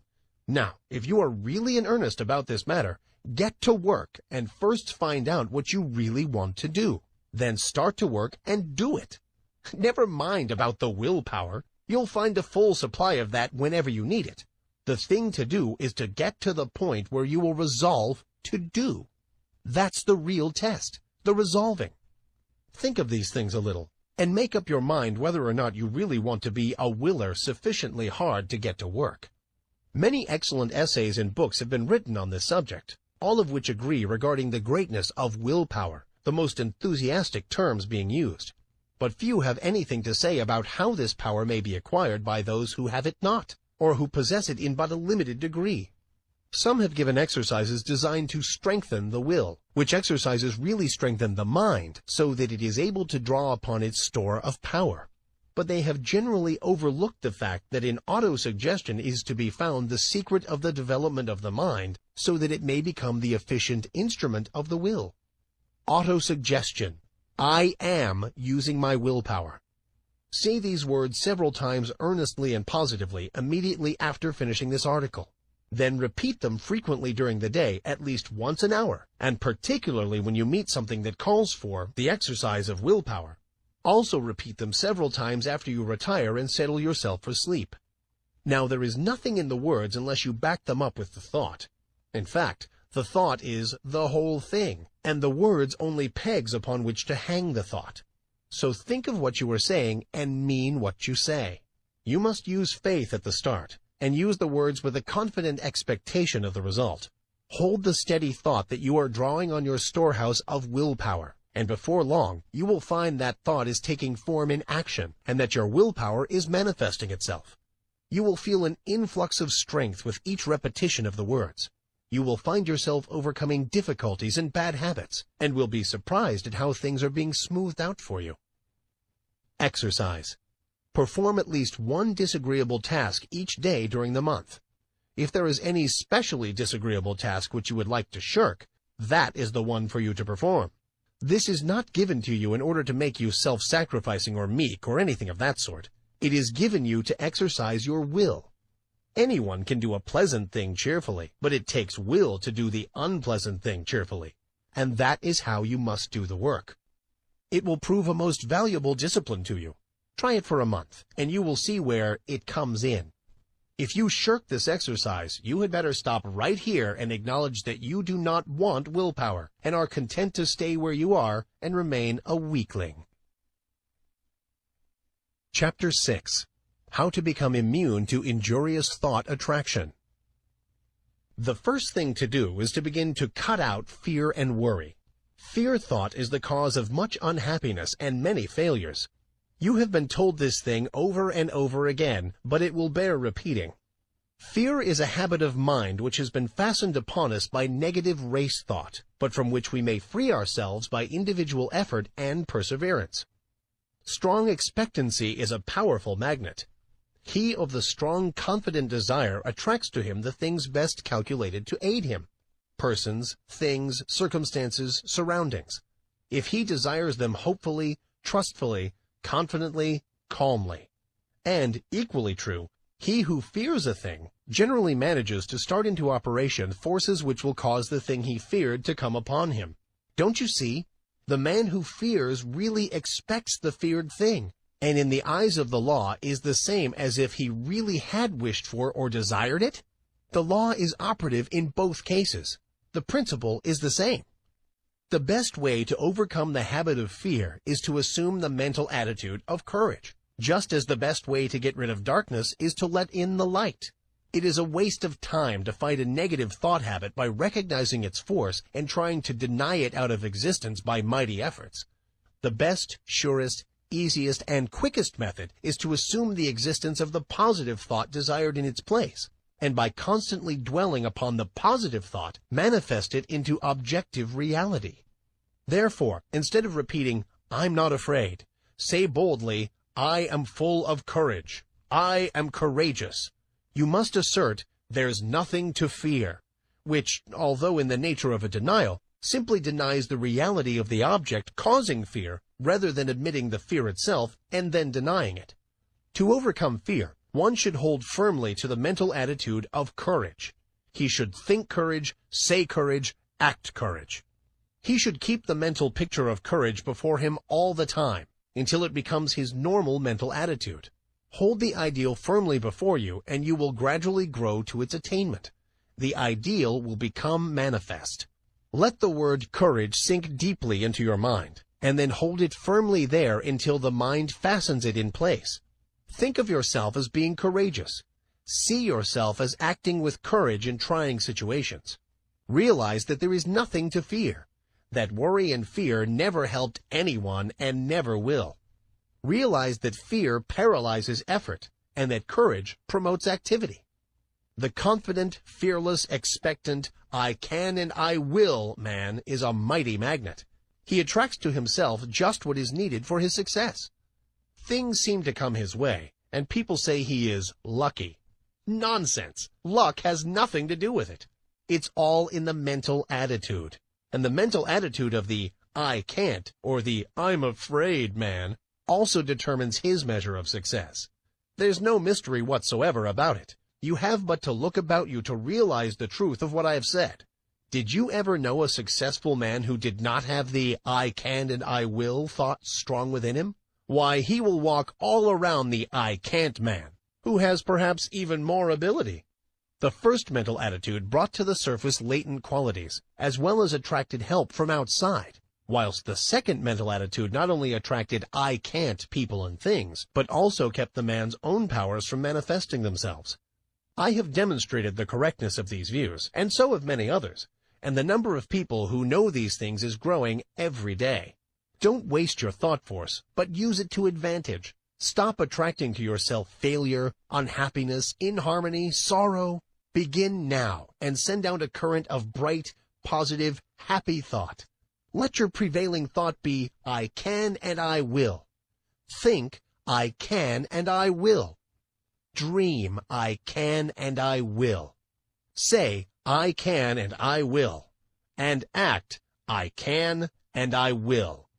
Now, if you are really in earnest about this matter, get to work and first find out what you really want to do. Then start to work and do it. Never mind about the willpower. You'll find a full supply of that whenever you need it. The thing to do is to get to the point where you will resolve to do. That's the real test, the resolving. Think of these things a little, and make up your mind whether or not you really want to be a willer sufficiently hard to get to work. Many excellent essays and books have been written on this subject, all of which agree regarding the greatness of willpower, the most enthusiastic terms being used. But few have anything to say about how this power may be acquired by those who have it not, or who possess it in but a limited degree. Some have given exercises designed to strengthen the will, which exercises really strengthen the mind so that it is able to draw upon its store of power. But they have generally overlooked the fact that in autosuggestion is to be found the secret of the development of the mind so that it may become the efficient instrument of the will. Autosuggestion. I am using my willpower. Say these words several times earnestly and positively immediately after finishing this article. Then repeat them frequently during the day, at least once an hour, and particularly when you meet something that calls for the exercise of willpower. Also repeat them several times after you retire and settle yourself for sleep. Now, there is nothing in the words unless you back them up with the thought. In fact, the thought is the whole thing, and the words only pegs upon which to hang the thought. So think of what you are saying and mean what you say. You must use faith at the start, and use the words with a confident expectation of the result. Hold the steady thought that you are drawing on your storehouse of willpower, and before long you will find that thought is taking form in action, and that your willpower is manifesting itself. You will feel an influx of strength with each repetition of the words. You will find yourself overcoming difficulties and bad habits, and will be surprised at how things are being smoothed out for you. Exercise. Perform at least one disagreeable task each day during the month. If there is any specially disagreeable task which you would like to shirk, that is the one for you to perform. This is not given to you in order to make you self-sacrificing or meek or anything of that sort. It is given you to exercise your will. Anyone can do a pleasant thing cheerfully, but it takes will to do the unpleasant thing cheerfully. And that is how you must do the work. It will prove a most valuable discipline to you. Try it for a month, and you will see where it comes in. If you shirk this exercise, you had better stop right here and acknowledge that you do not want willpower, and are content to stay where you are and remain a weakling. Chapter 6. How to become immune to injurious thought attraction. The first thing to do is to begin to cut out fear and worry. Fear thought is the cause of much unhappiness and many failures. You have been told this thing over and over again, but it will bear repeating. Fear is a habit of mind which has been fastened upon us by negative race thought, but from which we may free ourselves by individual effort and perseverance. Strong expectancy is a powerful magnet. He of the strong, confident desire attracts to him the things best calculated to aid him: persons, things, circumstances, surroundings. If he desires them hopefully, trustfully, confidently, calmly. And, equally true, he who fears a thing generally manages to start into operation forces which will cause the thing he feared to come upon him. Don't you see? The man who fears really expects the feared thing, and in the eyes of the law is the same as if he really had wished for or desired it. The law is operative in both cases. The principle is the same. The best way to overcome the habit of fear is to assume the mental attitude of courage, just as the best way to get rid of darkness is to let in the light. It is a waste of time to fight a negative thought habit by recognizing its force and trying to deny it out of existence by mighty efforts. The best, surest, easiest, and quickest method is to assume the existence of the positive thought desired in its place, and by constantly dwelling upon the positive thought, manifest it into objective reality. Therefore, instead of repeating, "I'm not afraid," say boldly, "I am full of courage. I am courageous." You must assert, "There's nothing to fear," which, although in the nature of a denial, simply denies the reality of the object causing fear, rather than admitting the fear itself and then denying it. To overcome fear, one should hold firmly to the mental attitude of courage. He should think courage, say courage, act courage. He should keep the mental picture of courage before him all the time, until it becomes his normal mental attitude. Hold the ideal firmly before you, and you will gradually grow to its attainment. The ideal will become manifest. Let the word courage sink deeply into your mind, and then hold it firmly there until the mind fastens it in place. Think of yourself as being courageous. See yourself as acting with courage in trying situations. Realize that there is nothing to fear, that worry and fear never helped anyone and never will. Realize that fear paralyzes effort, and that courage promotes activity. The confident, fearless, expectant, I can and I will man is a mighty magnet. He attracts to himself just what is needed for his success. Things seem to come his way, and people say he is lucky. Nonsense! Luck has nothing to do with it. It's all in the mental attitude. And the mental attitude of the I can't or the I'm afraid man also determines his measure of success. There's no mystery whatsoever about it. You have but to look about you to realize the truth of what I have said. Did you ever know a successful man who did not have the I can and I will thought strong within him? Why, he will walk all around the I can't man, who has perhaps even more ability. The first mental attitude brought to the surface latent qualities, as well as attracted help from outside, whilst the second mental attitude not only attracted I can't people and things, but also kept the man's own powers from manifesting themselves. I have demonstrated the correctness of these views, and so have many others, and the number of people who know these things is growing every day. Don't waste your thought force, but use it to advantage. Stop attracting to yourself failure, unhappiness, inharmony, sorrow. Begin now and send out a current of bright, positive, happy thought. Let your prevailing thought be, I can and I will. Think, I can and I will. Dream, I can and I will. Say, I can and I will. And act, I can and I will.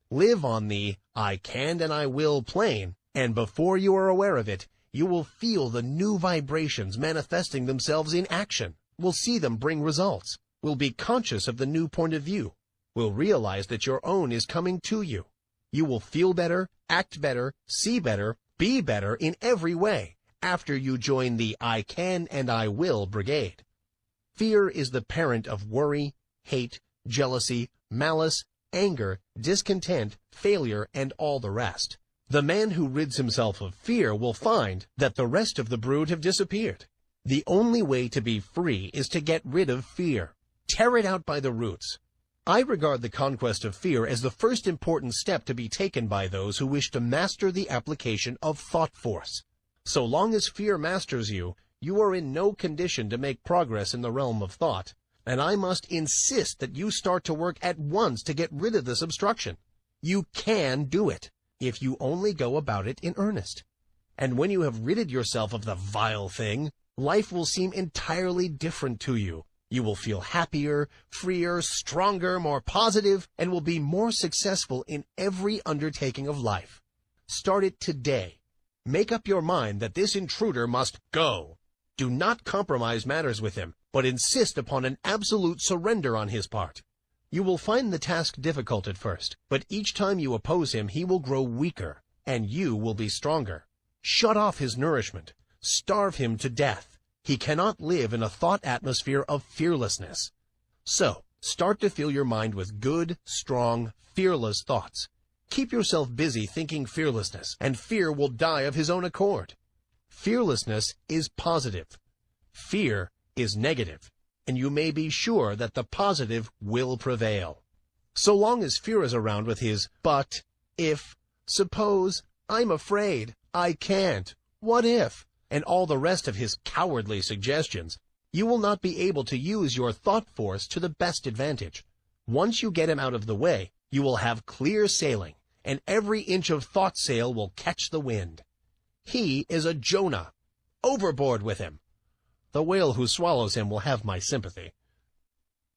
Live on the I can and I will plane, and before you are aware of it, you will feel the new vibrations manifesting themselves in action, will see them bring results, will be conscious of the new point of view, will realize that your own is coming to you. You will feel better, act better, see better, be better in every way after you join the I can and I will brigade. Fear is the parent of worry, hate, jealousy, malice, anger, discontent, failure, and all the rest. The man who rids himself of fear will find that the rest of the brood have disappeared. The only way to be free is to get rid of fear. Tear it out by the roots. I regard the conquest of fear as the first important step to be taken by those who wish to master the application of thought force. So long as fear masters you, you are in no condition to make progress in the realm of thought, and I must insist that you start to work at once to get rid of this obstruction. You can do it, if you only go about it in earnest. And when you have ridded yourself of the vile thing, life will seem entirely different to you. You will feel happier, freer, stronger, more positive, and will be more successful in every undertaking of life. Start it today. Make up your mind that this intruder must go. Do not compromise matters with him, but insist upon an absolute surrender on his part. You will find the task difficult at first, but each time you oppose him, he will grow weaker, and you will be stronger. Shut off his nourishment. Starve him to death. He cannot live in a thought atmosphere of fearlessness. So, start to fill your mind with good, strong, fearless thoughts. Keep yourself busy thinking fearlessness, and fear will die of his own accord. Fearlessness is positive. Fear is negative, and you may be sure that the positive will prevail. So long as fear is around with his but, if, suppose, I'm afraid, I can't, what if, and all the rest of his cowardly suggestions, you will not be able to use your thought force to the best advantage. Once you get him out of the way, you will have clear sailing, and every inch of thought sail will catch the wind. He is a Jonah. Overboard with him. The whale who swallows him will have my sympathy.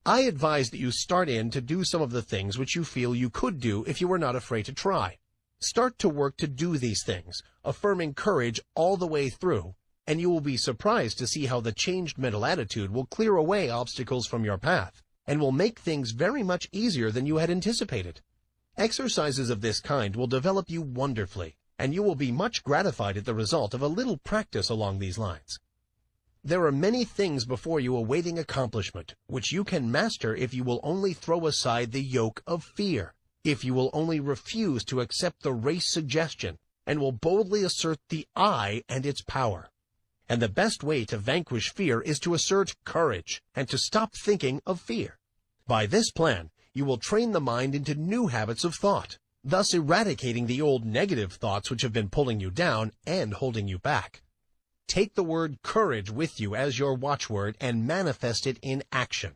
I advise that you start in to do some of the things which you feel you could do if you were not afraid to try. Start to work to do these things, affirming courage all the way through, and you will be surprised to see how the changed mental attitude will clear away obstacles from your path, and will make things very much easier than you had anticipated. Exercises of this kind will develop you wonderfully, and you will be much gratified at the result of a little practice along these lines. There are many things before you awaiting accomplishment, which you can master if you will only throw aside the yoke of fear, if you will only refuse to accept the race suggestion, and will boldly assert the I and its power. And the best way to vanquish fear is to assert courage, and to stop thinking of fear. By this plan, you will train the mind into new habits of thought, thus eradicating the old negative thoughts which have been pulling you down and holding you back. Take the word courage with you as your watchword and manifest it in action.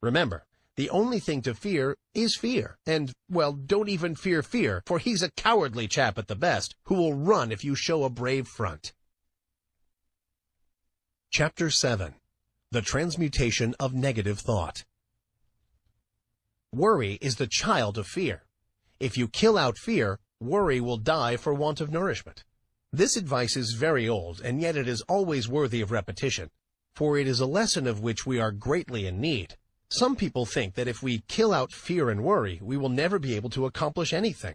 Remember, the only thing to fear is fear, and, well, don't even fear fear, for he's a cowardly chap at the best, who will run if you show a brave front. Chapter 7. The Transmutation of Negative Thought. Worry is the child of fear. If you kill out fear, worry will die for want of nourishment. This advice is very old, and yet it is always worthy of repetition, for it is a lesson of which we are greatly in need. Some people think that if we kill out fear and worry, we will never be able to accomplish anything.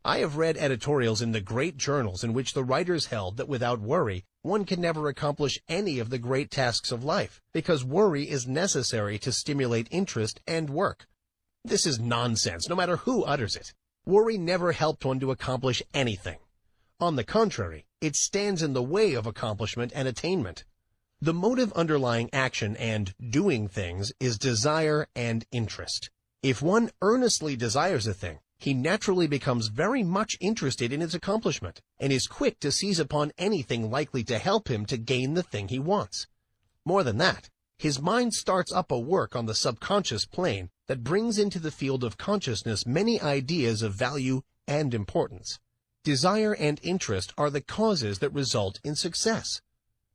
I have read editorials in the great journals in which the writers held that without worry, one can never accomplish any of the great tasks of life, because worry is necessary to stimulate interest and work. This is nonsense, no matter who utters it. Worry never helped one to accomplish anything. On the contrary, it stands in the way of accomplishment and attainment. The motive underlying action and doing things is desire and interest. If one earnestly desires a thing, he naturally becomes very much interested in its accomplishment, and is quick to seize upon anything likely to help him to gain the thing he wants. More than that, his mind starts up a work on the subconscious plane that brings into the field of consciousness many ideas of value and importance. Desire and interest are the causes that result in success.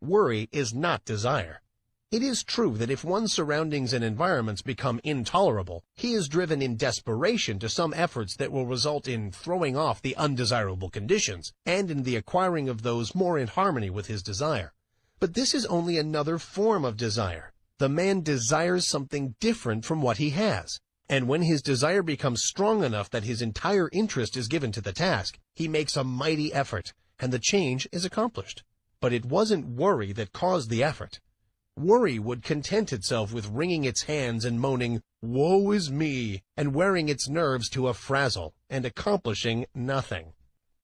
Worry is not desire. It is true that if one's surroundings and environments become intolerable, he is driven in desperation to some efforts that will result in throwing off the undesirable conditions and in the acquiring of those more in harmony with his desire. But this is only another form of desire. The man desires something different from what he has, and when his desire becomes strong enough that his entire interest is given to the task, he makes a mighty effort, and the change is accomplished. But it wasn't worry that caused the effort. Worry would content itself with wringing its hands and moaning, "Woe is me," and wearing its nerves to a frazzle, and accomplishing nothing.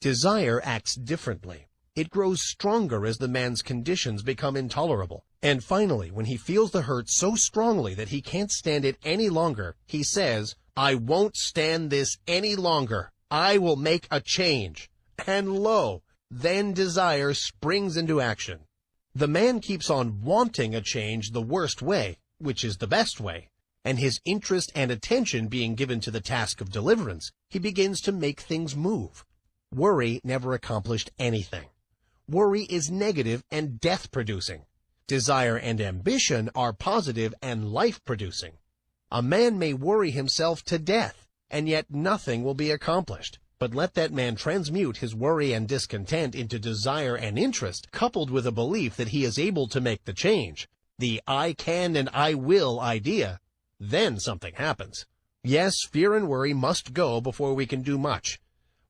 Desire acts differently. It grows stronger as the man's conditions become intolerable. And finally, when he feels the hurt so strongly that he can't stand it any longer, he says, "I won't stand this any longer. I will make a change." And lo, then desire springs into action. The man keeps on wanting a change the worst way, which is the best way, and his interest and attention being given to the task of deliverance, he begins to make things move. Worry never accomplished anything. Worry is negative and death-producing. Desire and ambition are positive and life-producing. A man may worry himself to death, and yet nothing will be accomplished. But let that man transmute his worry and discontent into desire and interest, coupled with a belief that he is able to make the change, the I can and I will idea, then something happens. Yes, fear and worry must go before we can do much.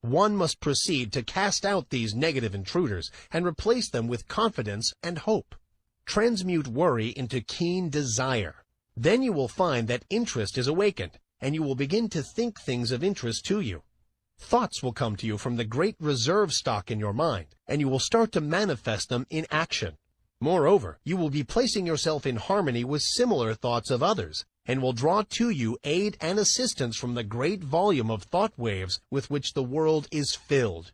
One must proceed to cast out these negative intruders and replace them with confidence and hope. Transmute worry into keen desire. Then you will find that interest is awakened, and you will begin to think things of interest to you. Thoughts will come to you from the great reserve stock in your mind, and you will start to manifest them in action. Moreover, you will be placing yourself in harmony with similar thoughts of others, and will draw to you aid and assistance from the great volume of thought waves with which the world is filled.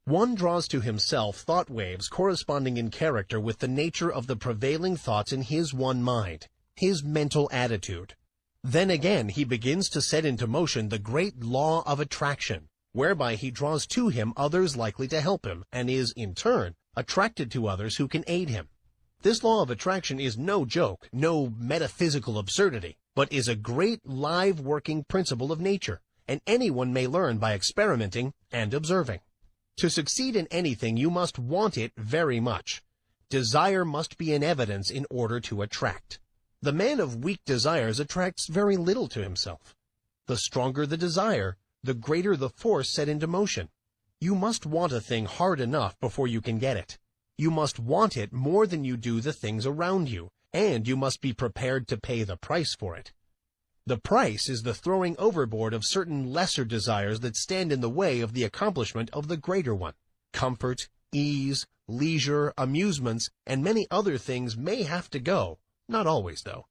One draws to himself thought waves corresponding in character with the nature of the prevailing thoughts in his one mind, his mental attitude. Then again he begins to set into motion the great law of attraction, whereby he draws to him others likely to help him, and is, in turn, attracted to others who can aid him. This law of attraction is no joke, no metaphysical absurdity, but is a great live working principle of nature, and anyone may learn by experimenting and observing. To succeed in anything, you must want it very much. Desire must be in evidence in order to attract. The man of weak desires attracts very little to himself. The stronger the desire, the greater the force set into motion. You must want a thing hard enough before you can get it. You must want it more than you do the things around you, and you must be prepared to pay the price for it. The price is the throwing overboard of certain lesser desires that stand in the way of the accomplishment of the greater one. Comfort, ease, leisure, amusements, and many other things may have to go, not always though.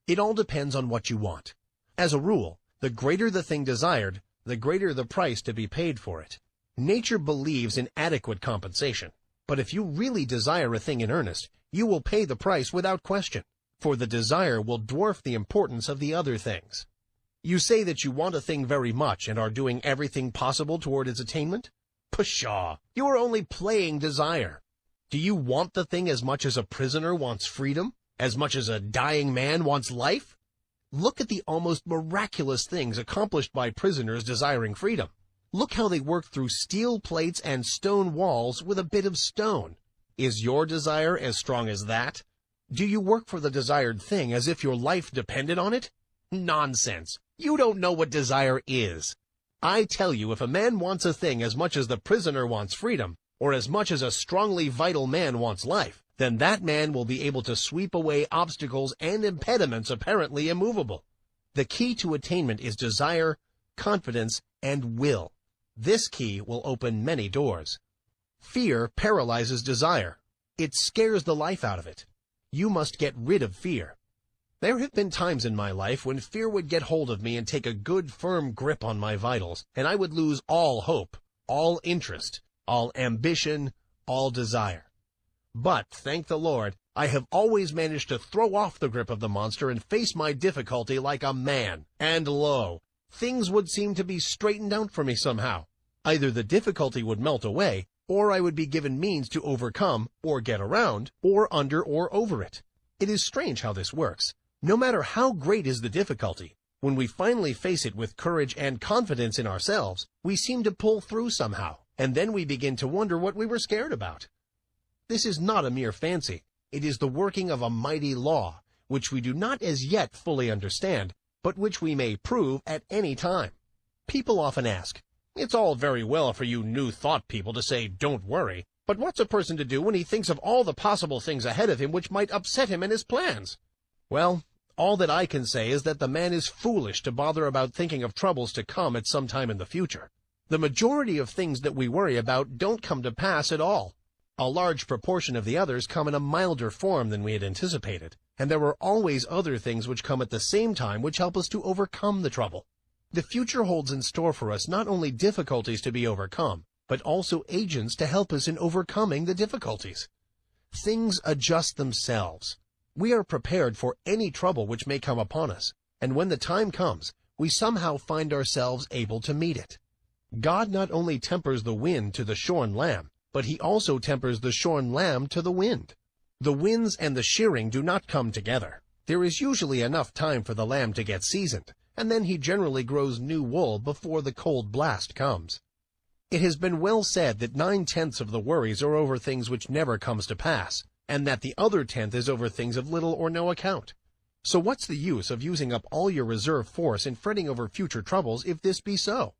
It all depends on what you want. As a rule, the greater the thing desired, the greater the price to be paid for it. Nature believes in adequate compensation, but if you really desire a thing in earnest, you will pay the price without question, for the desire will dwarf the importance of the other things. You say that you want a thing very much and are doing everything possible toward its attainment? Pshaw! You are only playing desire. Do you want the thing as much as a prisoner wants freedom? As much as a dying man wants life? Look at the almost miraculous things accomplished by prisoners desiring freedom. Look how they work through steel plates and stone walls with a bit of stone. Is your desire as strong as that? Do you work for the desired thing as if your life depended on it? Nonsense! You don't know what desire is. I tell you, if a man wants a thing as much as the prisoner wants freedom, or as much as a strongly vital man wants life, then that man will be able to sweep away obstacles and impediments apparently immovable. The key to attainment is desire, confidence, and will. This key will open many doors. Fear paralyzes desire. It scares the life out of it. You must get rid of fear. There have been times in my life when fear would get hold of me and take a good firm grip on my vitals, and I would lose all hope, all interest, all ambition, all desire. But, thank the Lord, I have always managed to throw off the grip of the monster and face my difficulty like a man. And lo, things would seem to be straightened out for me somehow. Either the difficulty would melt away, or I would be given means to overcome, or get around, or under or over it. It is strange how this works. No matter how great is the difficulty, when we finally face it with courage and confidence in ourselves, we seem to pull through somehow, and then we begin to wonder what we were scared about. This is not a mere fancy. It is the working of a mighty law, which we do not as yet fully understand, but which we may prove at any time. People often ask, "It's all very well for you New Thought people to say, 'Don't worry,' but what's a person to do when he thinks of all the possible things ahead of him which might upset him and his plans?" Well, all that I can say is that the man is foolish to bother about thinking of troubles to come at some time in the future. The majority of things that we worry about don't come to pass at all. A large proportion of the others come in a milder form than we had anticipated, and there are always other things which come at the same time which help us to overcome the trouble. The future holds in store for us not only difficulties to be overcome, but also agents to help us in overcoming the difficulties. Things adjust themselves. We are prepared for any trouble which may come upon us, and when the time comes, we somehow find ourselves able to meet it. God not only tempers the wind to the shorn lamb, but he also tempers the shorn lamb to the wind. The winds and the shearing do not come together. There is usually enough time for the lamb to get seasoned, and then he generally grows new wool before the cold blast comes. It has been well said that 9/10 of the worries are over things which never comes to pass, and that the other 10th is over things of little or no account. So what's the use of using up all your reserve force and fretting over future troubles if this be so?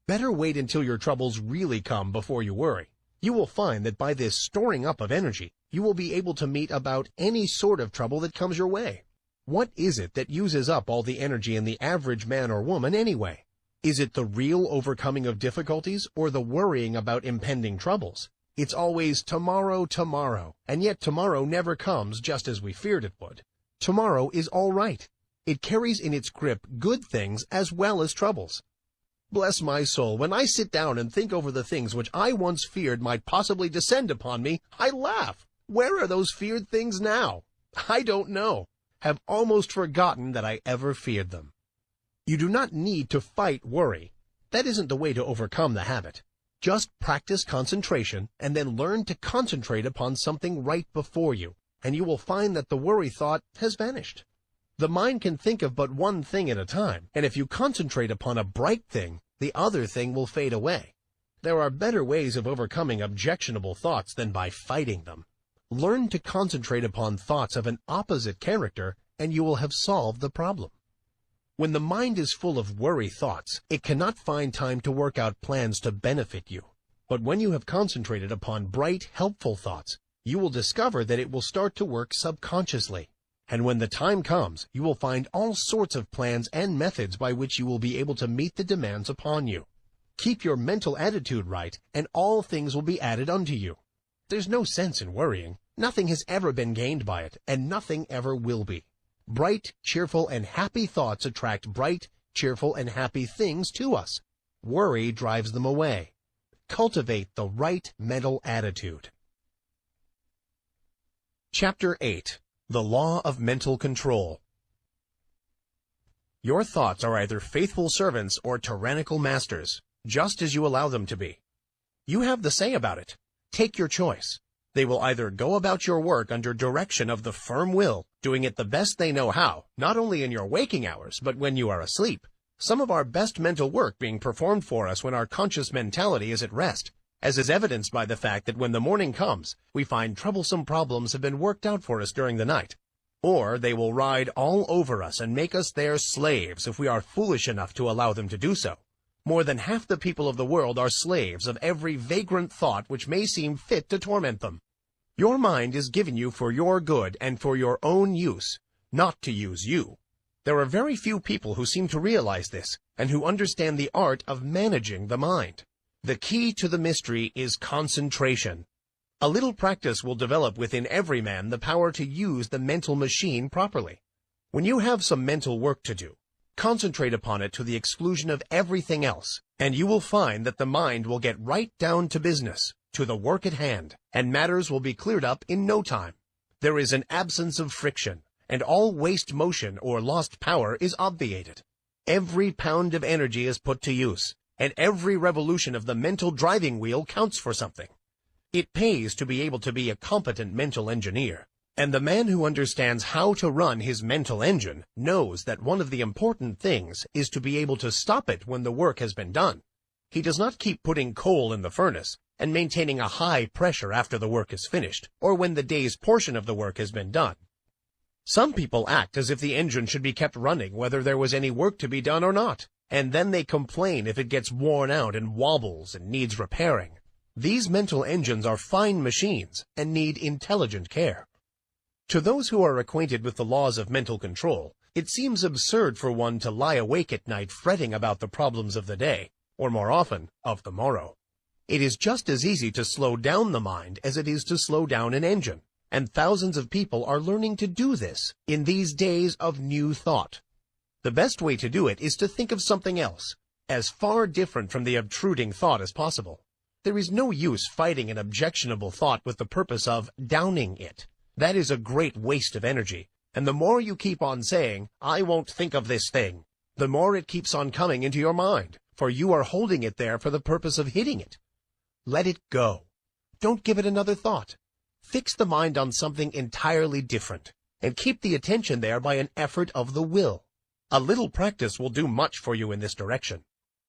Better wait until your troubles really come before you worry. You will find that by this storing up of energy, you will be able to meet about any sort of trouble that comes your way. What is it that uses up all the energy in the average man or woman anyway? Is it the real overcoming of difficulties or the worrying about impending troubles? It's always tomorrow, tomorrow, and yet tomorrow never comes just as we feared it would. Tomorrow is all right. It carries in its grip good things as well as troubles. Bless my soul, when I sit down and think over the things which I once feared might possibly descend upon me, I laugh. Where are those feared things now? I don't know. Have almost forgotten that I ever feared them. You do not need to fight worry. That isn't the way to overcome the habit. Just practice concentration and then learn to concentrate upon something right before you, and you will find that the worry thought has vanished. The mind can think of but one thing at a time, and if you concentrate upon a bright thing, the other thing will fade away. There are better ways of overcoming objectionable thoughts than by fighting them. Learn to concentrate upon thoughts of an opposite character, and you will have solved the problem. When the mind is full of worry thoughts, it cannot find time to work out plans to benefit you. But when you have concentrated upon bright, helpful thoughts, you will discover that it will start to work subconsciously. And when the time comes, you will find all sorts of plans and methods by which you will be able to meet the demands upon you. Keep your mental attitude right, and all things will be added unto you. There's no sense in worrying. Nothing has ever been gained by it, and nothing ever will be. Bright, cheerful, and happy thoughts attract bright, cheerful, and happy things to us. Worry drives them away. Cultivate the right mental attitude. Chapter 8. The Law of Mental Control. Your thoughts are either faithful servants or tyrannical masters, just as you allow them to be. You have the say about it. Take your choice. They will either go about your work under direction of the firm will, doing it the best they know how, not only in your waking hours, but when you are asleep. Some of our best mental work being performed for us when our conscious mentality is at rest, as is evidenced by the fact that when the morning comes, we find troublesome problems have been worked out for us during the night. Or they will ride all over us and make us their slaves if we are foolish enough to allow them to do so. More than half the people of the world are slaves of every vagrant thought which may seem fit to torment them. Your mind is given you for your good and for your own use, not to use you. There are very few people who seem to realize this, and who understand the art of managing the mind. The key to the mystery is concentration. A little practice will develop within every man the power to use the mental machine properly. When you have some mental work to do, concentrate upon it to the exclusion of everything else, and you will find that the mind will get right down to business, to the work at hand, and matters will be cleared up in no time. There is an absence of friction, and all waste motion or lost power is obviated. Every pound of energy is put to use, and every revolution of the mental driving wheel counts for something. It pays to be able to be a competent mental engineer, and the man who understands how to run his mental engine knows that one of the important things is to be able to stop it when the work has been done. He does not keep putting coal in the furnace and maintaining a high pressure after the work is finished, or when the day's portion of the work has been done. Some people act as if the engine should be kept running whether there was any work to be done or not, and then they complain if it gets worn out and wobbles and needs repairing. These mental engines are fine machines and need intelligent care. To those who are acquainted with the laws of mental control, it seems absurd for one to lie awake at night fretting about the problems of the day, or more often, of the morrow. It is just as easy to slow down the mind as it is to slow down an engine, and thousands of people are learning to do this in these days of new thought. The best way to do it is to think of something else, as far different from the obtruding thought as possible. There is no use fighting an objectionable thought with the purpose of downing it. That is a great waste of energy, and the more you keep on saying, "I won't think of this thing," the more it keeps on coming into your mind, for you are holding it there for the purpose of hitting it. Let it go. Don't give it another thought. Fix the mind on something entirely different, and keep the attention there by an effort of the will. A little practice will do much for you in this direction.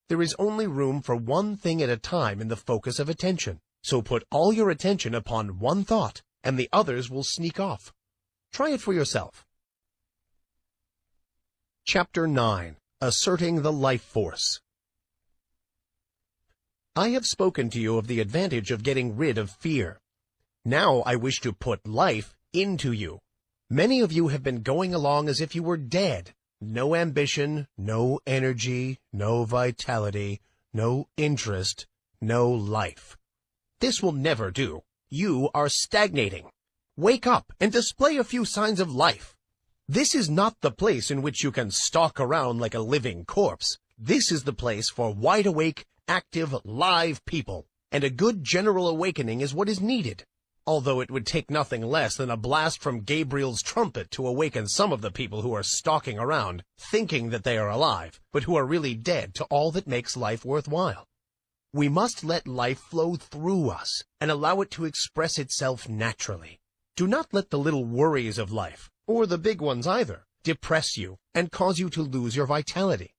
There is only room for one thing at a time in the focus of attention, so put all your attention upon one thought, and the others will sneak off. Try it for yourself. Chapter 9. Asserting the Life Force. I have spoken to you of the advantage of getting rid of fear. Now I wish to put life into you. Many of you have been going along as if you were dead. No ambition, no energy, no vitality, no interest, no life. This will never do. You are stagnating. Wake up and display a few signs of life. This is not the place in which you can stalk around like a living corpse. This is the place for wide-awake, active, live people, and a good general awakening is what is needed, although it would take nothing less than a blast from Gabriel's trumpet to awaken some of the people who are stalking around, thinking that they are alive, but who are really dead to all that makes life worthwhile. We must let life flow through us, and allow it to express itself naturally. Do not let the little worries of life, or the big ones either, depress you and cause you to lose your vitality.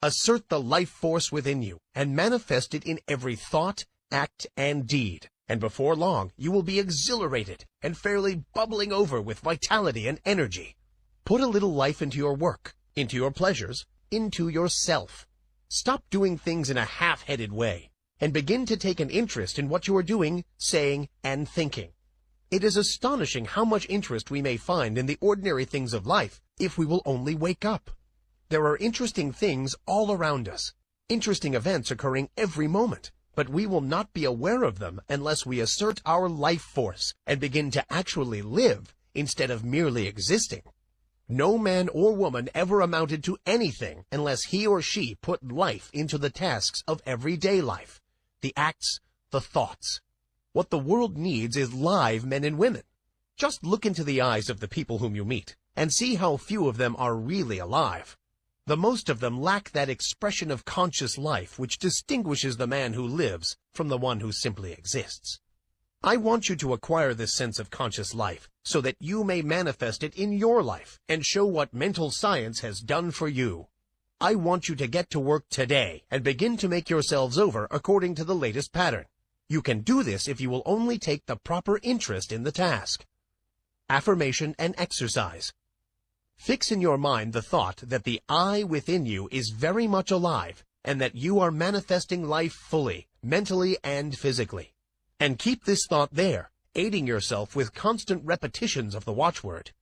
Assert the life force within you, and manifest it in every thought, act, and deed, and before long you will be exhilarated and fairly bubbling over with vitality and energy. Put a little life into your work, into your pleasures, into yourself. Stop doing things in a half-headed way, and begin to take an interest in what you are doing, saying, and thinking. It is astonishing how much interest we may find in the ordinary things of life if we will only wake up. There are interesting things all around us, interesting events occurring every moment, but we will not be aware of them unless we assert our life force and begin to actually live instead of merely existing. No man or woman ever amounted to anything unless he or she put life into the tasks of everyday life, the acts, the thoughts. What the world needs is live men and women. Just look into the eyes of the people whom you meet, and see how few of them are really alive. The most of them lack that expression of conscious life which distinguishes the man who lives from the one who simply exists. I want you to acquire this sense of conscious life so that you may manifest it in your life and show what mental science has done for you. I want you to get to work today and begin to make yourselves over according to the latest pattern. You can do this if you will only take the proper interest in the task. Affirmation and exercise. Fix in your mind the thought that the I within you is very much alive and that you are manifesting life fully, mentally and physically. And keep this thought there, aiding yourself with constant repetitions of the watchword.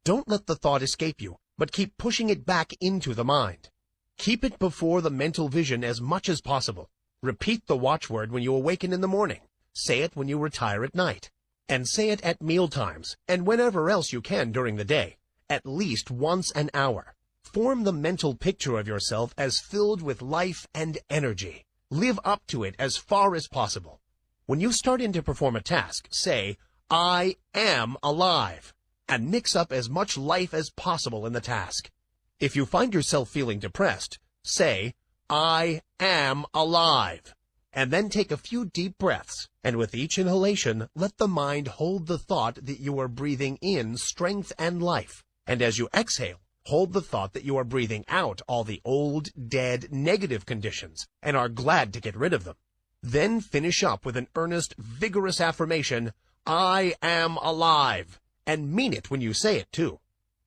Don't let the thought escape you, but keep pushing it back into the mind. Keep it before the mental vision as much as possible. Repeat the watchword when you awaken in the morning. Say it when you retire at night. And say it at mealtimes, and whenever else you can during the day, at least once an hour. Form the mental picture of yourself as filled with life and energy. Live up to it as far as possible. When you start in to perform a task, say, I am alive, and mix up as much life as possible in the task. If you find yourself feeling depressed, say, I am alive, and then take a few deep breaths, and with each inhalation, let the mind hold the thought that you are breathing in strength and life, and as you exhale, hold the thought that you are breathing out all the old, dead, negative conditions, and are glad to get rid of them. Then finish up with an earnest, vigorous affirmation, I am alive, and mean it when you say it too.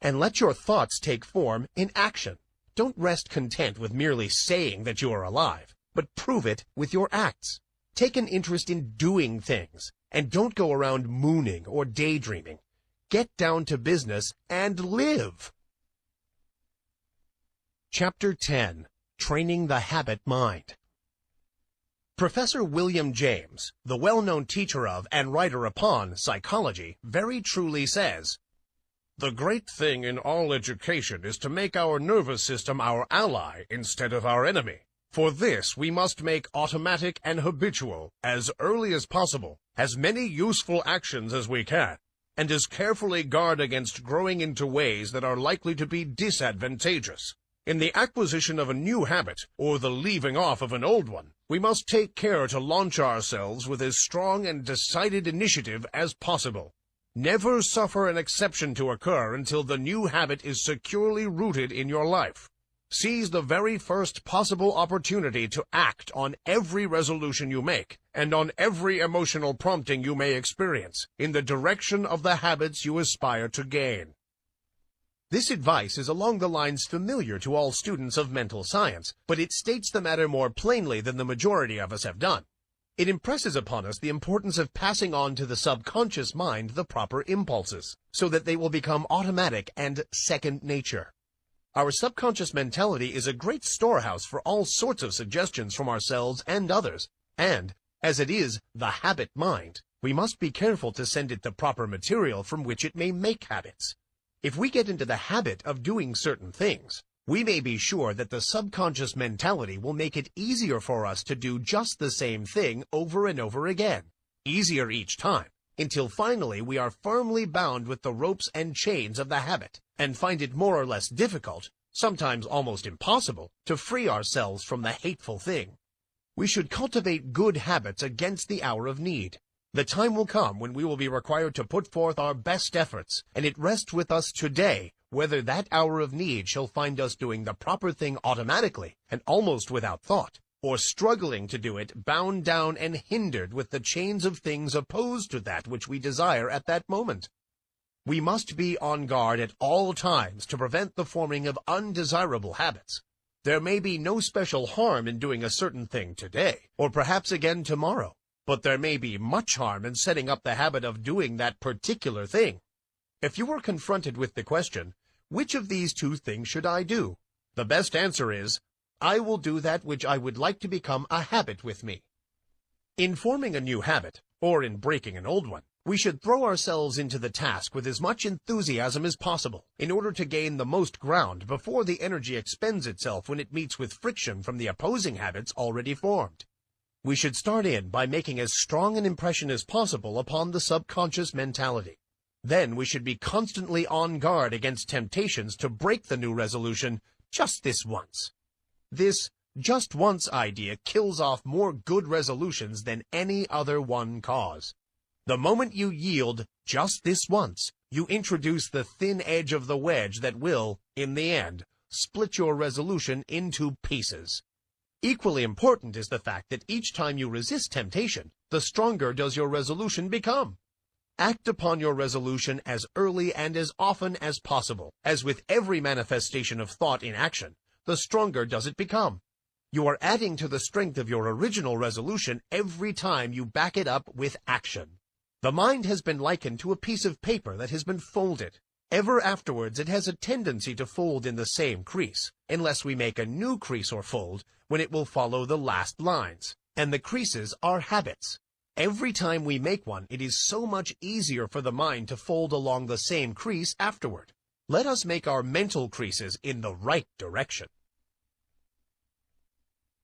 And let your thoughts take form in action. Don't rest content with merely saying that you are alive, but prove it with your acts. Take an interest in doing things, and don't go around mooning or daydreaming. Get down to business and live. Chapter 10. Training the Habit Mind. Professor William James, the well-known teacher of and writer upon psychology, very truly says, "The great thing in all education is to make our nervous system our ally instead of our enemy. For this we must make automatic and habitual, as early as possible, as many useful actions as we can, and as carefully guard against growing into ways that are likely to be disadvantageous. In the acquisition of a new habit, or the leaving off of an old one, we must take care to launch ourselves with as strong and decided initiative as possible. Never suffer an exception to occur until the new habit is securely rooted in your life. Seize the very first possible opportunity to act on every resolution you make, and on every emotional prompting you may experience, in the direction of the habits you aspire to gain." This advice is along the lines familiar to all students of mental science, but it states the matter more plainly than the majority of us have done. It impresses upon us the importance of passing on to the subconscious mind the proper impulses, so that they will become automatic and second nature. Our subconscious mentality is a great storehouse for all sorts of suggestions from ourselves and others, and, as it is the habit mind, we must be careful to send it the proper material from which it may make habits. If we get into the habit of doing certain things, we may be sure that the subconscious mentality will make it easier for us to do just the same thing over and over again, easier each time, until finally we are firmly bound with the ropes and chains of the habit, and find it more or less difficult, sometimes almost impossible, to free ourselves from the hateful thing. We should cultivate good habits against the hour of need. The time will come when we will be required to put forth our best efforts, and it rests with us today whether that hour of need shall find us doing the proper thing automatically and almost without thought, or struggling to do it bound down and hindered with the chains of things opposed to that which we desire at that moment. We must be on guard at all times to prevent the forming of undesirable habits. There may be no special harm in doing a certain thing today, or perhaps again tomorrow, but there may be much harm in setting up the habit of doing that particular thing. If you were confronted with the question, which of these two things should I do? The best answer is, I will do that which I would like to become a habit with me. In forming a new habit, or in breaking an old one, we should throw ourselves into the task with as much enthusiasm as possible in order to gain the most ground before the energy expends itself when it meets with friction from the opposing habits already formed. We should start in by making as strong an impression as possible upon the subconscious mentality. Then we should be constantly on guard against temptations to break the new resolution just this once. This just once idea kills off more good resolutions than any other one cause. The moment you yield just this once, you introduce the thin edge of the wedge that will, in the end, split your resolution into pieces. Equally important is the fact that each time you resist temptation, the stronger does your resolution become. Act upon your resolution as early and as often as possible. As with every manifestation of thought in action, the stronger does it become. You are adding to the strength of your original resolution every time you back it up with action. The mind has been likened to a piece of paper that has been folded. Ever afterwards it has a tendency to fold in the same crease, unless we make a new crease or fold, when it will follow the last lines. And the creases are habits. Every time we make one, it is so much easier for the mind to fold along the same crease afterward. Let us make our mental creases in the right direction.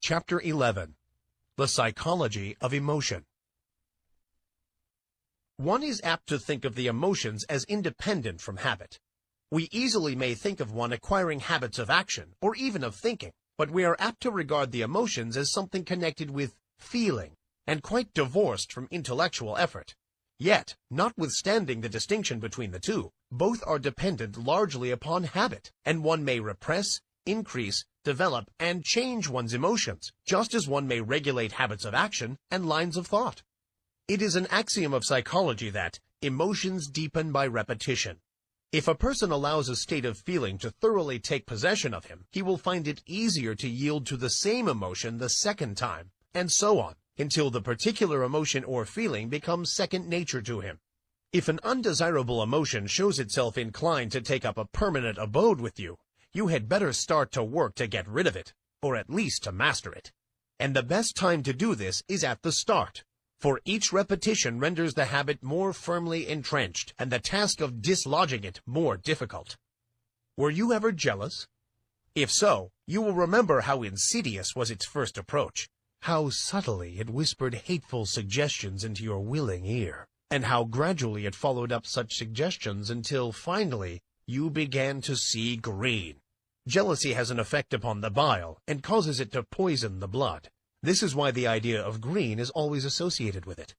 Chapter 11. The Psychology of Emotion. One is apt to think of the emotions as independent from habit. We easily may think of one acquiring habits of action, or even of thinking, but we are apt to regard the emotions as something connected with feeling, and quite divorced from intellectual effort. Yet, notwithstanding the distinction between the two, both are dependent largely upon habit, and one may repress, increase, develop, and change one's emotions, just as one may regulate habits of action and lines of thought. It is an axiom of psychology that emotions deepen by repetition. If a person allows a state of feeling to thoroughly take possession of him, he will find it easier to yield to the same emotion the second time, and so on, until the particular emotion or feeling becomes second nature to him. If an undesirable emotion shows itself inclined to take up a permanent abode with you, you had better start to work to get rid of it, or at least to master it. And the best time to do this is at the start, for each repetition renders the habit more firmly entrenched, and the task of dislodging it more difficult. Were you ever jealous? If so, you will remember how insidious was its first approach, how subtly it whispered hateful suggestions into your willing ear, and how gradually it followed up such suggestions until, finally, you began to see green. Jealousy has an effect upon the bile, and causes it to poison the blood. This is why the idea of green is always associated with it.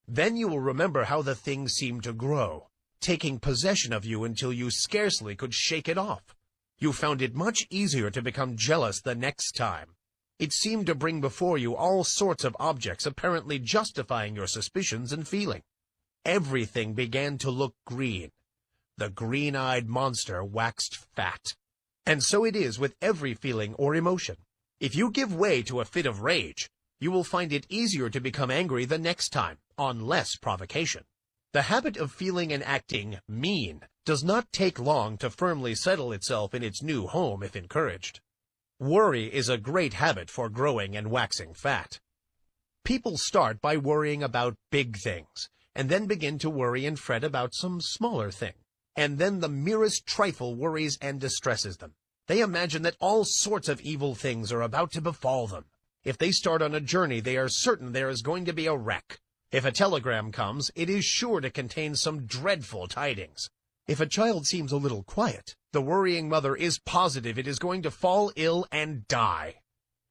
Then you will remember how the thing seemed to grow, taking possession of you until you scarcely could shake it off. You found it much easier to become jealous the next time. It seemed to bring before you all sorts of objects apparently justifying your suspicions and feeling. Everything began to look green. The green-eyed monster waxed fat. And so it is with every feeling or emotion. If you give way to a fit of rage, you will find it easier to become angry the next time, on less provocation. The habit of feeling and acting mean does not take long to firmly settle itself in its new home if encouraged. Worry is a great habit for growing and waxing fat. People start by worrying about big things, and then begin to worry and fret about some smaller thing. And then the merest trifle worries and distresses them. They imagine that all sorts of evil things are about to befall them. If they start on a journey, they are certain there is going to be a wreck. If a telegram comes, it is sure to contain some dreadful tidings. If a child seems a little quiet, the worrying mother is positive it is going to fall ill and die.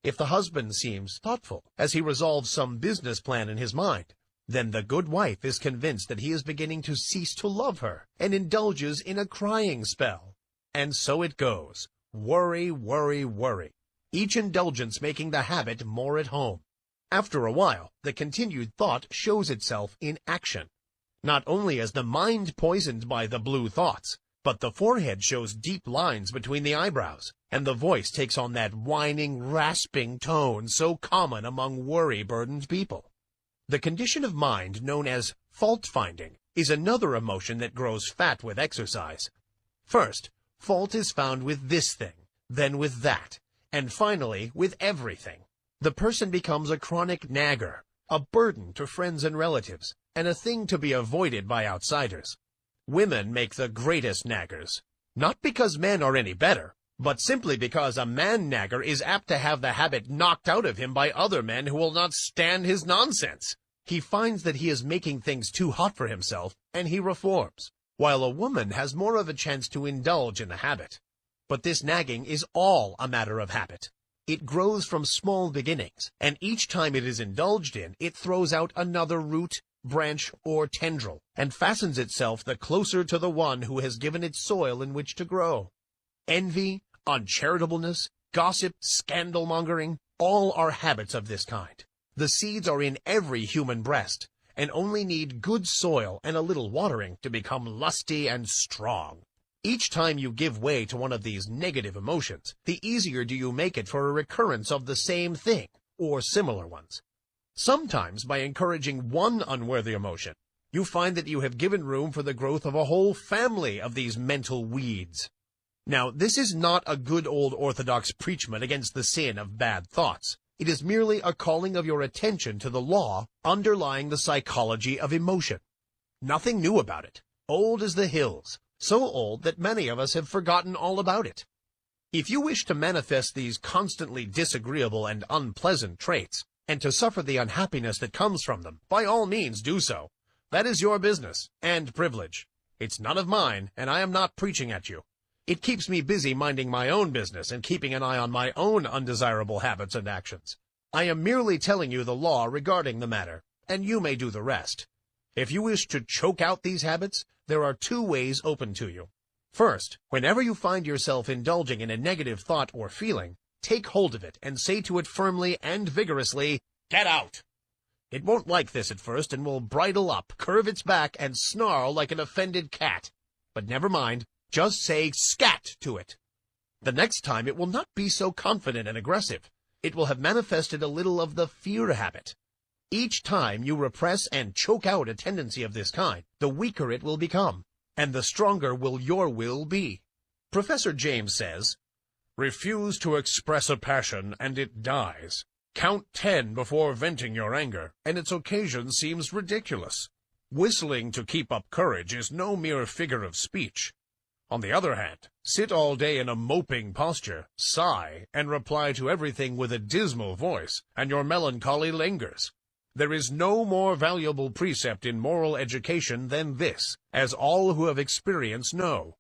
If the husband seems thoughtful, as he resolves some business plan in his mind, then the good wife is convinced that he is beginning to cease to love her, and indulges in a crying spell. And so it goes. Worry, worry, worry. Each indulgence making the habit more at home. After a while, the continued thought shows itself in action. Not only is the mind poisoned by the blue thoughts, but the forehead shows deep lines between the eyebrows, and the voice takes on that whining, rasping tone so common among worry-burdened people. The condition of mind known as fault-finding is another emotion that grows fat with exercise. First, fault is found with this thing, then with that, and finally with everything. The person becomes a chronic nagger, a burden to friends and relatives, and a thing to be avoided by outsiders. Women make the greatest naggers, not because men are any better, but simply because a man-nagger is apt to have the habit knocked out of him by other men who will not stand his nonsense. He finds that he is making things too hot for himself, and he reforms, while a woman has more of a chance to indulge in the habit. But this nagging is all a matter of habit. It grows from small beginnings, and each time it is indulged in, it throws out another root, branch, or tendril, and fastens itself the closer to the one who has given it soil in which to grow. Envy, uncharitableness, gossip, scandal-mongering, all are habits of this kind. The seeds are in every human breast, and only need good soil and a little watering to become lusty and strong. Each time you give way to one of these negative emotions, the easier do you make it for a recurrence of the same thing, or similar ones. Sometimes, by encouraging one unworthy emotion, you find that you have given room for the growth of a whole family of these mental weeds. Now, this is not a good old orthodox preachment against the sin of bad thoughts. It is merely a calling of your attention to the law underlying the psychology of emotion. Nothing new about it. Old as the hills, so old that many of us have forgotten all about it. If you wish to manifest these constantly disagreeable and unpleasant traits, and to suffer the unhappiness that comes from them, by all means do so. That is your business and privilege. It's none of mine, and I am not preaching at you. It keeps me busy minding my own business and keeping an eye on my own undesirable habits and actions. I am merely telling you the law regarding the matter, and you may do the rest. If you wish to choke out these habits, there are two ways open to you. First, whenever you find yourself indulging in a negative thought or feeling, take hold of it and say to it firmly and vigorously, "Get out!" It won't like this at first and will bridle up, curve its back, and snarl like an offended cat. But never mind. Just say "scat" to it. The next time it will not be so confident and aggressive. It will have manifested a little of the fear habit. Each time you repress and choke out a tendency of this kind, the weaker it will become, and the stronger will your will be. Professor James says, "Refuse to express a passion and it dies. Count 10 before venting your anger, and its occasion seems ridiculous. Whistling to keep up courage is no mere figure of speech. On the other hand, sit all day in a moping posture, sigh, and reply to everything with a dismal voice, and your melancholy lingers. There is no more valuable precept in moral education than this, as all who have experience know.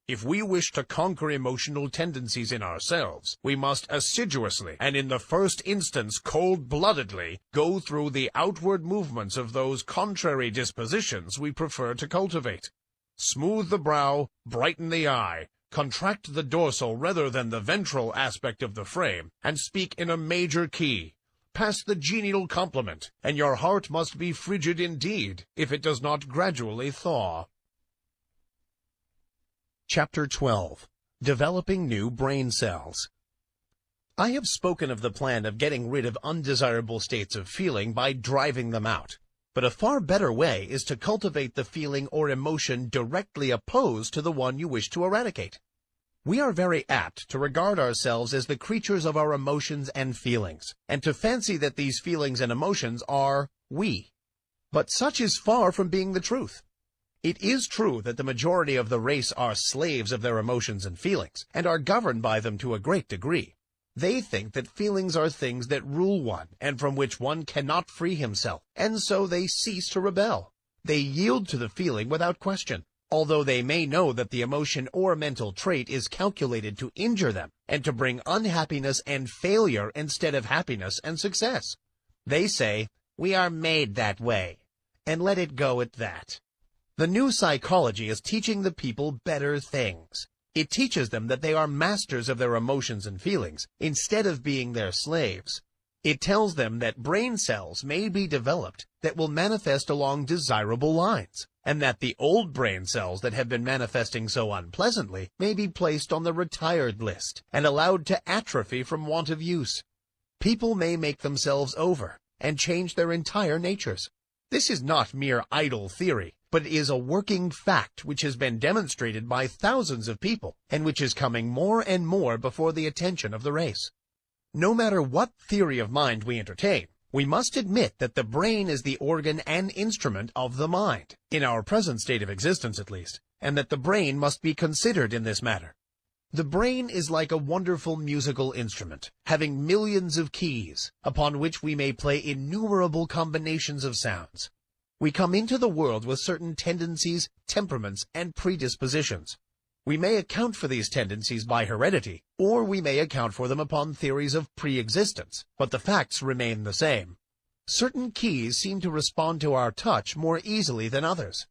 If we wish to conquer emotional tendencies in ourselves, we must assiduously, and in the first instance cold-bloodedly, go through the outward movements of those contrary dispositions we prefer to cultivate. Smooth the brow, brighten the eye, contract the dorsal rather than the ventral aspect of the frame, and speak in a major key. Pass the genial compliment, and your heart must be frigid indeed, if it does not gradually thaw. Chapter 12. Developing New Brain Cells. I have spoken of the plan of getting rid of undesirable states of feeling by driving them out. But a far better way is to cultivate the feeling or emotion directly opposed to the one you wish to eradicate. We are very apt to regard ourselves as the creatures of our emotions and feelings, and to fancy that these feelings and emotions are we. But such is far from being the truth. It is true that the majority of the race are slaves of their emotions and feelings, and are governed by them to a great degree. They think that feelings are things that rule one, and from which one cannot free himself, and so they cease to rebel. They yield to the feeling without question, although they may know that the emotion or mental trait is calculated to injure them, and to bring unhappiness and failure instead of happiness and success. They say, "We are made that way," and let it go at that. The new psychology is teaching the people better things. It teaches them that they are masters of their emotions and feelings, instead of being their slaves. It tells them that brain cells may be developed that will manifest along desirable lines, and that the old brain cells that have been manifesting so unpleasantly may be placed on the retired list, and allowed to atrophy from want of use. People may make themselves over, and change their entire natures. This is not mere idle theory, but is a working fact which has been demonstrated by thousands of people, and which is coming more and more before the attention of the race. No matter what theory of mind we entertain, we must admit that the brain is the organ and instrument of the mind, in our present state of existence at least, and that the brain must be considered in this matter. The brain is like a wonderful musical instrument, having millions of keys, upon which we may play innumerable combinations of sounds. We come into the world with certain tendencies, temperaments, and predispositions. We may account for these tendencies by heredity, or we may account for them upon theories of pre-existence, but the facts remain the same. Certain keys seem to respond to our touch more easily than others.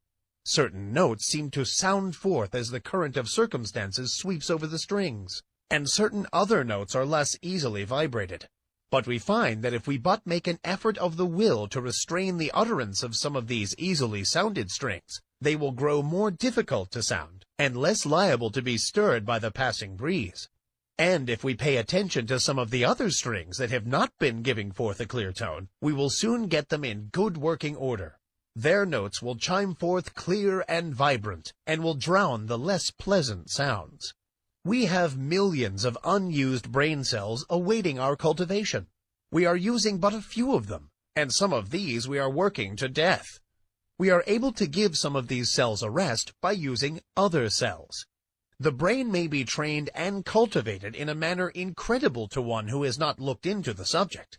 Certain notes seem to sound forth as the current of circumstances sweeps over the strings, and certain other notes are less easily vibrated. But we find that if we but make an effort of the will to restrain the utterance of some of these easily sounded strings, they will grow more difficult to sound, and less liable to be stirred by the passing breeze. And if we pay attention to some of the other strings that have not been giving forth a clear tone, we will soon get them in good working order. Their notes will chime forth clear and vibrant, and will drown the less pleasant sounds. We have millions of unused brain cells awaiting our cultivation. We are using but a few of them, and some of these we are working to death. We are able to give some of these cells a rest by using other cells. The brain may be trained and cultivated in a manner incredible to one who has not looked into the subject.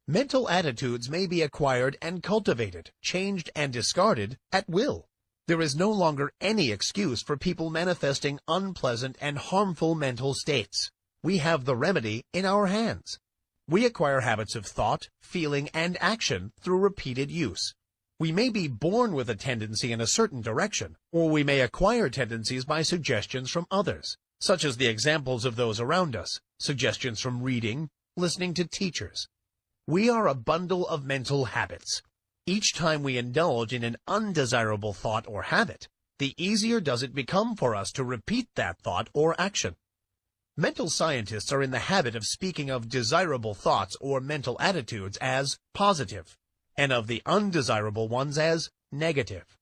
Mental attitudes may be acquired and cultivated, changed and discarded at will. There is no longer any excuse for people manifesting unpleasant and harmful mental states. We have the remedy in our hands. We acquire habits of thought, feeling, and action through repeated use. We may be born with a tendency in a certain direction, or we may acquire tendencies by suggestions from others, such as the examples of those around us, suggestions from reading, listening to teachers. We are a bundle of mental habits. Each time we indulge in an undesirable thought or habit, the easier does it become for us to repeat that thought or action. Mental scientists are in the habit of speaking of desirable thoughts or mental attitudes as positive, and of the undesirable ones as negative.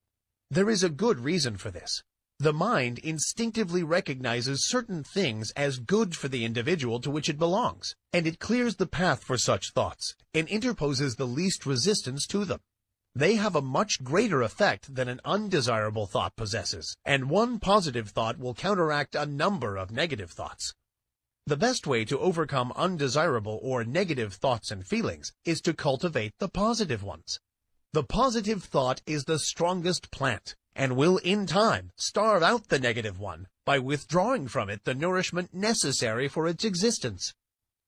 There is a good reason for this. The mind instinctively recognizes certain things as good for the individual to which it belongs, and it clears the path for such thoughts, and interposes the least resistance to them. They have a much greater effect than an undesirable thought possesses, and one positive thought will counteract a number of negative thoughts. The best way to overcome undesirable or negative thoughts and feelings is to cultivate the positive ones. The positive thought is the strongest plant, and will in time starve out the negative one by withdrawing from it the nourishment necessary for its existence.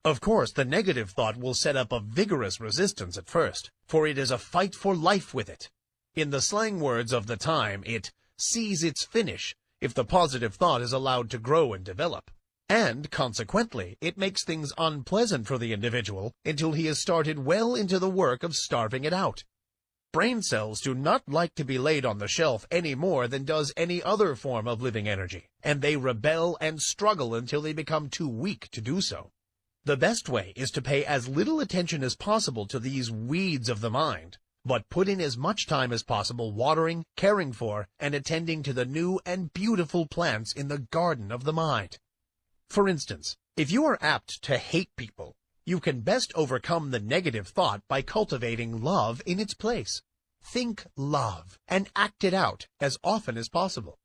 Of course, the negative thought will set up a vigorous resistance at first, for it is a fight for life with it. In the slang words of the time, it sees its finish if the positive thought is allowed to grow and develop. And, consequently, it makes things unpleasant for the individual until he has started well into the work of starving it out. Brain cells do not like to be laid on the shelf any more than does any other form of living energy, and they rebel and struggle until they become too weak to do so. The best way is to pay as little attention as possible to these weeds of the mind, but put in as much time as possible watering, caring for, and attending to the new and beautiful plants in the garden of the mind. For instance, if you are apt to hate people, you can best overcome the negative thought by cultivating love in its place. Think love and act it out as often as possible.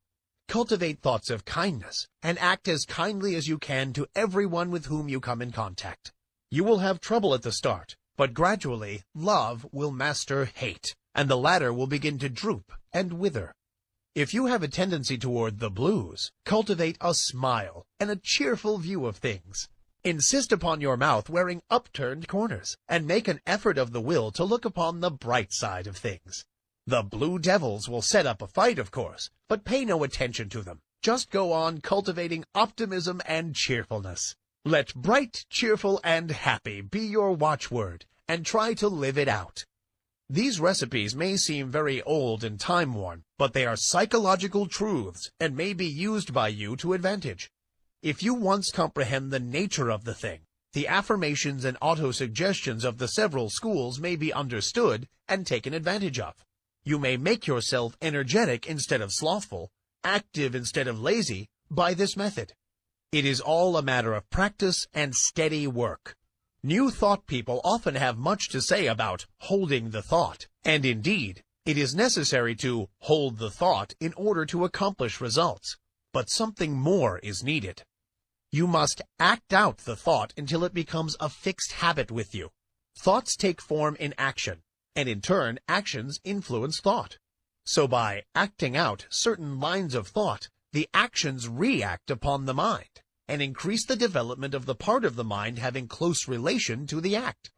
Cultivate thoughts of kindness and act as kindly as you can to everyone with whom you come in contact. You will have trouble at the start, but gradually love will master hate, and the latter will begin to droop and wither. If you have a tendency toward the blues, cultivate a smile and a cheerful view of things. Insist upon your mouth wearing upturned corners, and make an effort of the will to look upon the bright side of things. The blue devils will set up a fight, of course, but pay no attention to them. Just go on cultivating optimism and cheerfulness. Let bright, cheerful, and happy be your watchword, and try to live it out. These recipes may seem very old and time-worn, but they are psychological truths and may be used by you to advantage. If you once comprehend the nature of the thing, The affirmations and autosuggestions of the several schools may be understood and taken advantage of. You may make yourself energetic instead of slothful, active instead of lazy, by this method. It is all a matter of practice and steady work. New thought people often have much to say about holding the thought, and indeed, it is necessary to hold the thought in order to accomplish results. But something more is needed. You must act out the thought until it becomes a fixed habit with you. Thoughts take form in action, and in turn, actions influence thought. So by acting out certain lines of thought, the actions react upon the mind, and increase the development of the part of the mind having close relation to the act.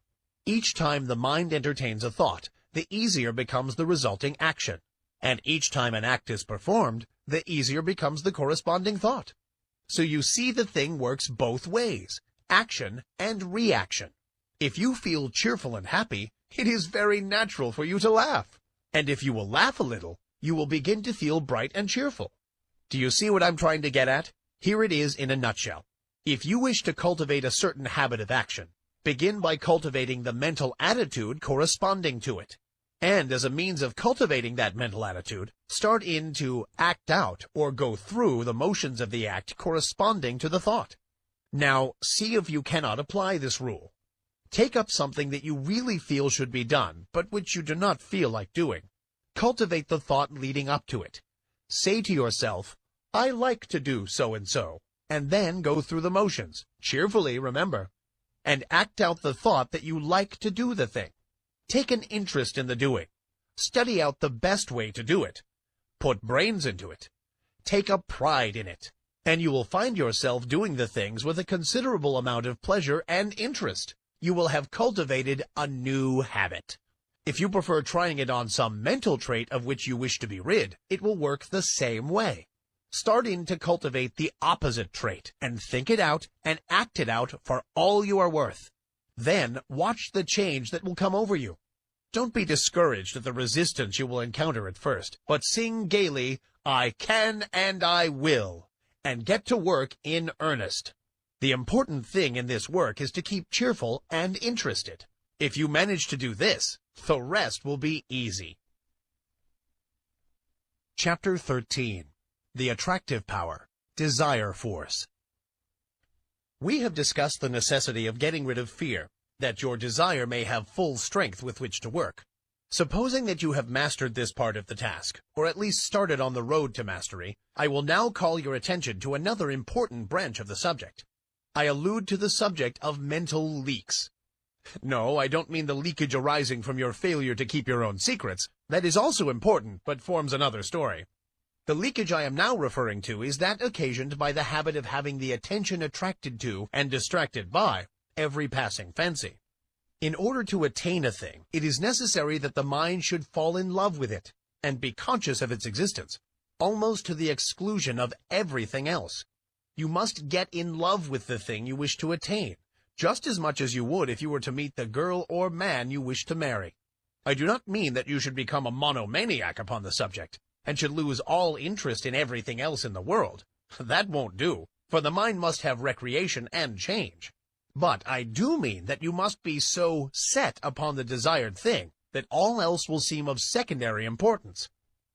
Each time the mind entertains a thought, the easier becomes the resulting action, and each time an act is performed, the easier becomes the corresponding thought. So you see, the thing works both ways, action and reaction. If you feel cheerful and happy, it is very natural for you to laugh. And if you will laugh a little, you will begin to feel bright and cheerful. Do you see what I'm trying to get at? Here it is in a nutshell. If you wish to cultivate a certain habit of action, begin by cultivating the mental attitude corresponding to it. And as a means of cultivating that mental attitude, start in to act out or go through the motions of the act corresponding to the thought. Now, see if you cannot apply this rule. Take up something that you really feel should be done, but which you do not feel like doing. Cultivate the thought leading up to it. Say to yourself, I like to do so and so, and then go through the motions, cheerfully, remember, and act out the thought that you like to do the thing. Take an interest in the doing. Study out the best way to do it. Put brains into it. Take a pride in it, and you will find yourself doing the things with a considerable amount of pleasure and interest. You will have cultivated a new habit. If you prefer trying it on some mental trait of which you wish to be rid, it will work the same way. Start in to cultivate the opposite trait, and think it out and act it out for all you are worth. Then watch the change that will come over you. Don't be discouraged at the resistance you will encounter at first, but sing gaily, I can and I will, and get to work in earnest. The important thing in this work is to keep cheerful and interested. If you manage to do this, the rest will be easy. Chapter 13. The Attractive Power, Desire Force. We have discussed the necessity of getting rid of fear, that your desire may have full strength with which to work. Supposing that you have mastered this part of the task, or at least started on the road to mastery, I will now call your attention to another important branch of the subject. I allude to the subject of mental leaks. No, I don't mean the leakage arising from your failure to keep your own secrets. That is also important, but forms another story. The leakage I am now referring to is that occasioned by the habit of having the attention attracted to and distracted by every passing fancy. In order to attain a thing, it is necessary that the mind should fall in love with it and be conscious of its existence, almost to the exclusion of everything else. You must get in love with the thing you wish to attain, just as much as you would if you were to meet the girl or man you wish to marry. I do not mean that you should become a monomaniac upon the subject, and should lose all interest in everything else in the world. That won't do, for the mind must have recreation and change. But I do mean that you must be so set upon the desired thing that all else will seem of secondary importance.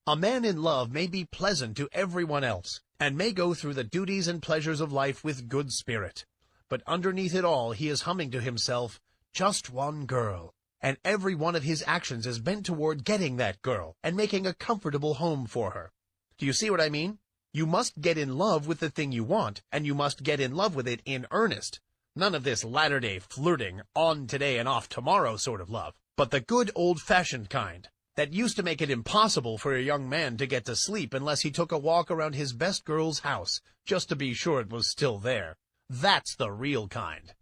A man in love may be pleasant to everyone else, and may go through the duties and pleasures of life with good spirit. But underneath it all he is humming to himself, just one girl, and every one of his actions is bent toward getting that girl and making a comfortable home for her. Do you see what I mean? You must get in love with the thing you want, and you must get in love with it in earnest. None of this latter-day flirting, on today and off tomorrow sort of love, but the good old-fashioned kind, that used to make it impossible for a young man to get to sleep unless he took a walk around his best girl's house, just to be sure it was still there. That's the real kind.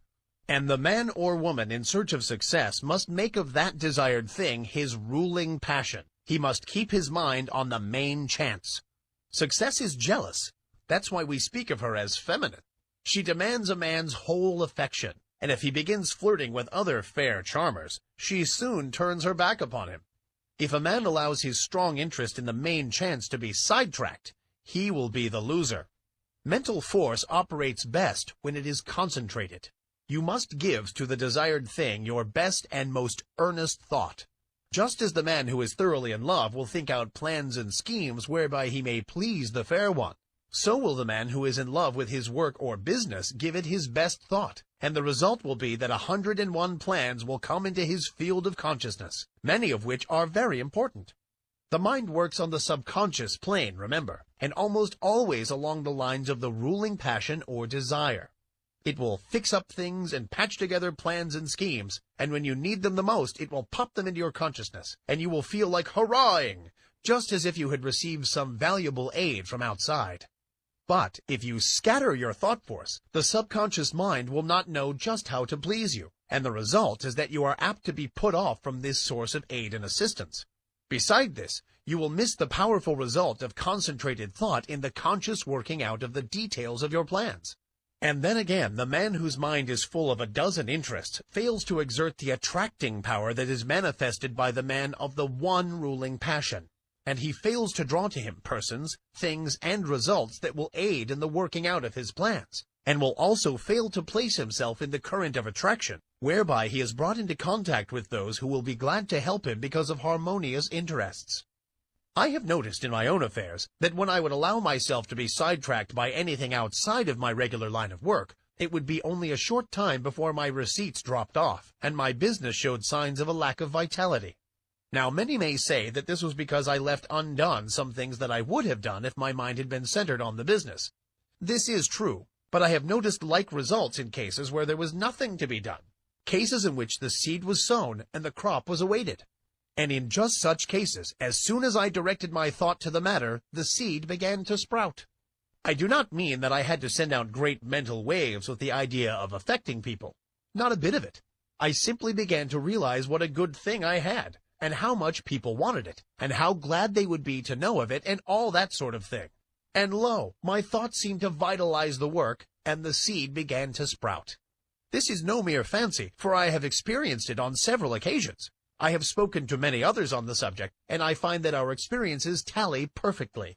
And the man or woman in search of success must make of that desired thing his ruling passion. He must keep his mind on the main chance. Success is jealous. That's why we speak of her as feminine. She demands a man's whole affection, and if he begins flirting with other fair charmers, she soon turns her back upon him. If a man allows his strong interest in the main chance to be sidetracked, he will be the loser. Mental force operates best when it is concentrated. You must give to the desired thing your best and most earnest thought. Just as the man who is thoroughly in love will think out plans and schemes whereby he may please the fair one, so will the man who is in love with his work or business give it his best thought, and the result will be that 101 plans will come into his field of consciousness, many of which are very important. The mind works on the subconscious plane, remember, and almost always along the lines of the ruling passion or desire. It will fix up things and patch together plans and schemes, and when you need them the most, it will pop them into your consciousness, and you will feel like hurrahing, just as if you had received some valuable aid from outside. But if you scatter your thought force, the subconscious mind will not know just how to please you, and the result is that you are apt to be put off from this source of aid and assistance. Beside this, you will miss the powerful result of concentrated thought in the conscious working out of the details of your plans. And then again, the man whose mind is full of a dozen interests fails to exert the attracting power that is manifested by the man of the one ruling passion, and he fails to draw to him persons, things, and results that will aid in the working out of his plans, and will also fail to place himself in the current of attraction, whereby he is brought into contact with those who will be glad to help him because of harmonious interests. I have noticed in my own affairs that when I would allow myself to be sidetracked by anything outside of my regular line of work, it would be only a short time before my receipts dropped off, and my business showed signs of a lack of vitality. Now, many may say that this was because I left undone some things that I would have done if my mind had been centered on the business. This is true, but I have noticed like results in cases where there was nothing to be done, cases in which the seed was sown and the crop was awaited. And in just such cases, as soon as I directed my thought to the matter, the seed began to sprout. I do not mean that I had to send out great mental waves with the idea of affecting people. Not a bit of it. I simply began to realize what a good thing I had, and how much people wanted it, and how glad they would be to know of it, and all that sort of thing. And lo, my thoughts seemed to vitalize the work, and the seed began to sprout. This is no mere fancy, for I have experienced it on several occasions. I have spoken to many others on the subject, and I find that our experiences tally perfectly.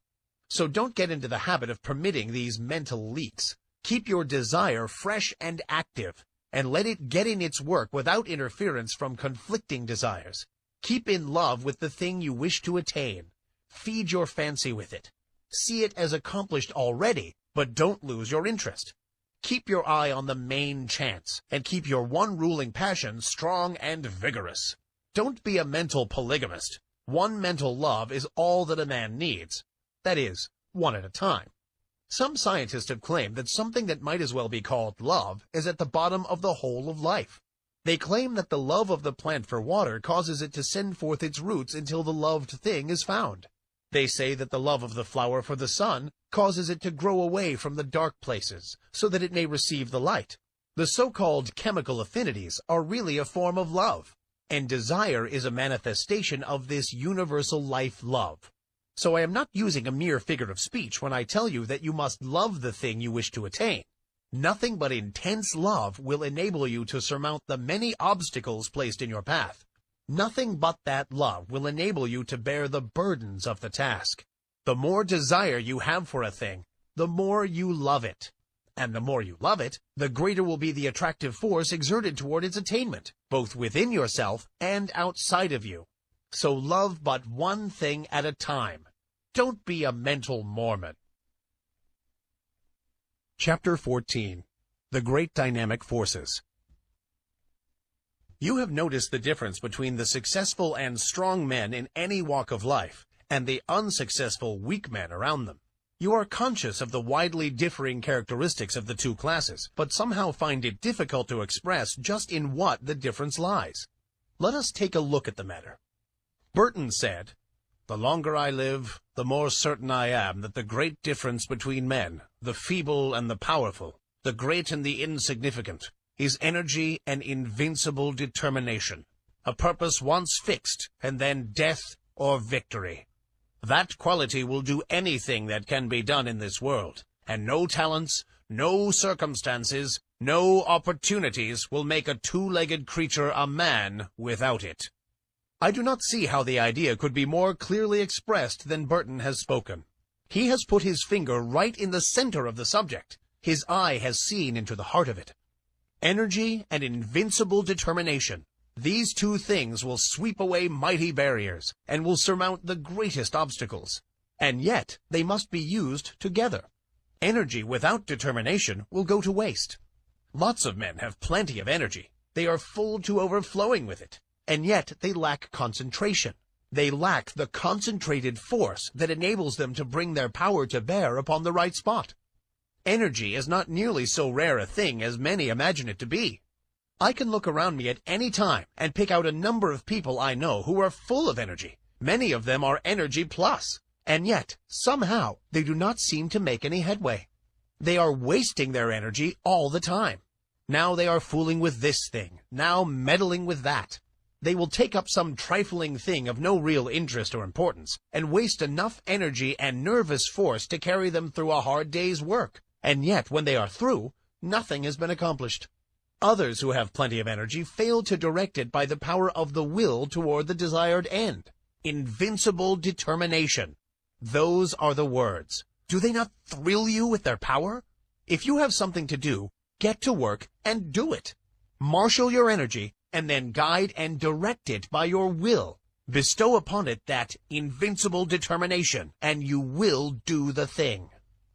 So don't get into the habit of permitting these mental leaks. Keep your desire fresh and active, and let it get in its work without interference from conflicting desires. Keep in love with the thing you wish to attain. Feed your fancy with it. See it as accomplished already, but don't lose your interest. Keep your eye on the main chance, and keep your one ruling passion strong and vigorous. Don't be a mental polygamist. One mental love is all that a man needs. That is, one at a time. Some scientists have claimed that something that might as well be called love is at the bottom of the whole of life. They claim that the love of the plant for water causes it to send forth its roots until the loved thing is found. They say that the love of the flower for the sun causes it to grow away from the dark places so that it may receive the light. The so-called chemical affinities are really a form of love, and desire is a manifestation of this universal life love. So I am not using a mere figure of speech when I tell you that you must love the thing you wish to attain. Nothing but intense love will enable you to surmount the many obstacles placed in your path. Nothing but that love will enable you to bear the burdens of the task. The more desire you have for a thing, the more you love it. And the more you love it, the greater will be the attractive force exerted toward its attainment, both within yourself and outside of you. So love but one thing at a time. Don't be a mental Mormon. Chapter 14. The Great Dynamic Forces. You have noticed the difference between the successful and strong men in any walk of life and the unsuccessful weak men around them. You are conscious of the widely differing characteristics of the two classes, but somehow find it difficult to express just in what the difference lies. Let us take a look at the matter. Burton said, "The longer I live, the more certain I am that the great difference between men, the feeble and the powerful, the great and the insignificant, is energy and invincible determination, a purpose once fixed, and then death or victory. That quality will do anything that can be done in this world, and no talents, no circumstances, no opportunities will make a two-legged creature a man without it." I do not see how the idea could be more clearly expressed than Burton has spoken. He has put his finger right in the center of the subject. His eye has seen into the heart of it. Energy and invincible determination. These two things will sweep away mighty barriers and will surmount the greatest obstacles. And yet, they must be used together. Energy without determination will go to waste. Lots of men have plenty of energy. They are full to overflowing with it. And yet, they lack concentration. They lack the concentrated force that enables them to bring their power to bear upon the right spot. Energy is not nearly so rare a thing as many imagine it to be. I can look around me at any time and pick out a number of people I know who are full of energy. Many of them are energy plus. And yet, somehow, they do not seem to make any headway. They are wasting their energy all the time. Now they are fooling with this thing, now meddling with that. They will take up some trifling thing of no real interest or importance, and waste enough energy and nervous force to carry them through a hard day's work. And yet, when they are through, nothing has been accomplished. Others who have plenty of energy fail to direct it by the power of the will toward the desired end. Invincible determination. Those are the words. Do they not thrill you with their power? If you have something to do, get to work and do it. Marshal your energy and then guide and direct it by your will. Bestow upon it that invincible determination, and you will do the thing.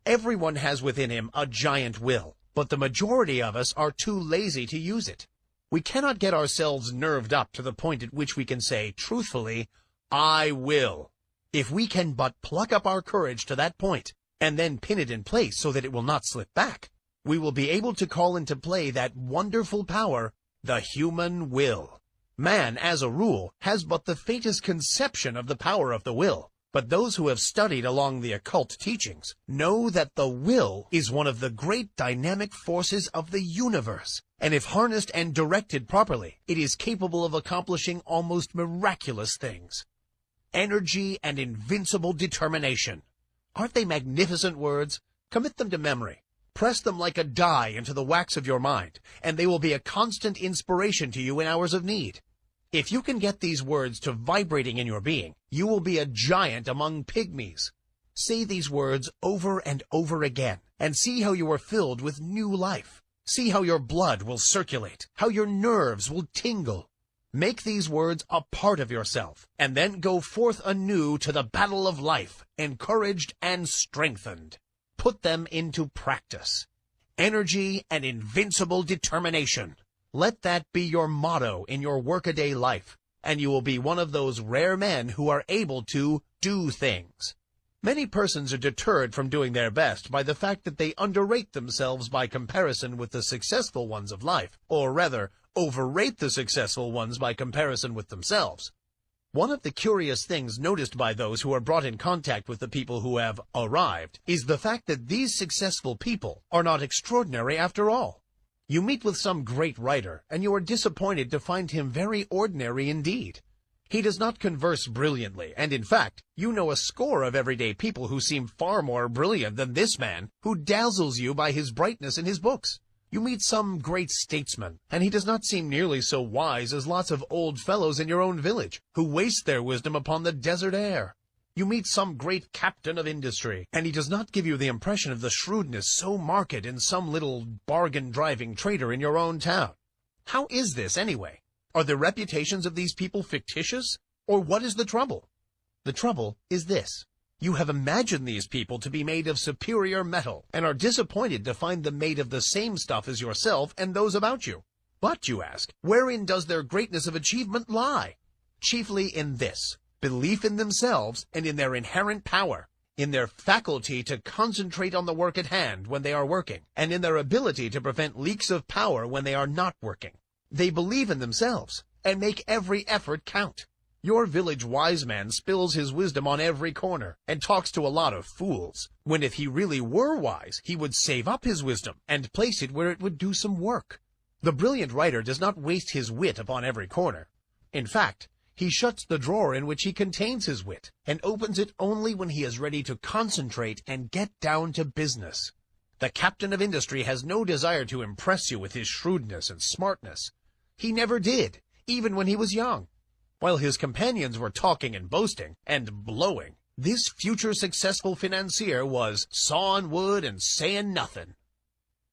Everyone has within him a giant will, but the majority of us are too lazy to use it. We cannot get ourselves nerved up to the point at which we can say, truthfully, I will. If we can but pluck up our courage to that point, and then pin it in place so that it will not slip back, we will be able to call into play that wonderful power, the human will. Man, as a rule, has but the faintest conception of the power of the will, but those who have studied along the occult teachings know that the will is one of the great dynamic forces of the universe, and if harnessed and directed properly, it is capable of accomplishing almost miraculous things. Energy and invincible determination. Aren't they magnificent words? Commit them to memory. Press them like a die into the wax of your mind, and they will be a constant inspiration to you in hours of need. If you can get these words to vibrating in your being, you will be a giant among pygmies. Say these words over and over again, and see how you are filled with new life. See how your blood will circulate, how your nerves will tingle. Make these words a part of yourself, and then go forth anew to the battle of life, encouraged and strengthened. Put them into practice. Energy and invincible determination. Let that be your motto in your workaday life, and you will be one of those rare men who are able to do things. Many persons are deterred from doing their best by the fact that they underrate themselves by comparison with the successful ones of life, or rather, overrate the successful ones by comparison with themselves. One of the curious things noticed by those who are brought in contact with the people who have arrived is the fact that these successful people are not extraordinary after all. You meet with some great writer, and you are disappointed to find him very ordinary indeed. He does not converse brilliantly, and in fact, you know a score of everyday people who seem far more brilliant than this man, who dazzles you by his brightness in his books. You meet some great statesman, and he does not seem nearly so wise as lots of old fellows in your own village, who waste their wisdom upon the desert air. You meet some great captain of industry, and he does not give you the impression of the shrewdness so marked in some little bargain-driving trader in your own town. How is this, anyway? Are the reputations of these people fictitious? Or what is the trouble? The trouble is this. You have imagined these people to be made of superior metal, and are disappointed to find them made of the same stuff as yourself and those about you. But, you ask, wherein does their greatness of achievement lie? Chiefly in this: belief in themselves and in their inherent power, in their faculty to concentrate on the work at hand when they are working, and in their ability to prevent leaks of power when they are not working. They believe in themselves, and make every effort count. Your village wise man spills his wisdom on every corner, and talks to a lot of fools, when if he really were wise, he would save up his wisdom, and place it where it would do some work. The brilliant writer does not waste his wit upon every corner. In fact, he shuts the drawer in which he contains his wit, and opens it only when he is ready to concentrate and get down to business. The captain of industry has no desire to impress you with his shrewdness and smartness. He never did, even when he was young. While his companions were talking and boasting, and blowing, this future successful financier was sawing wood and saying nothing.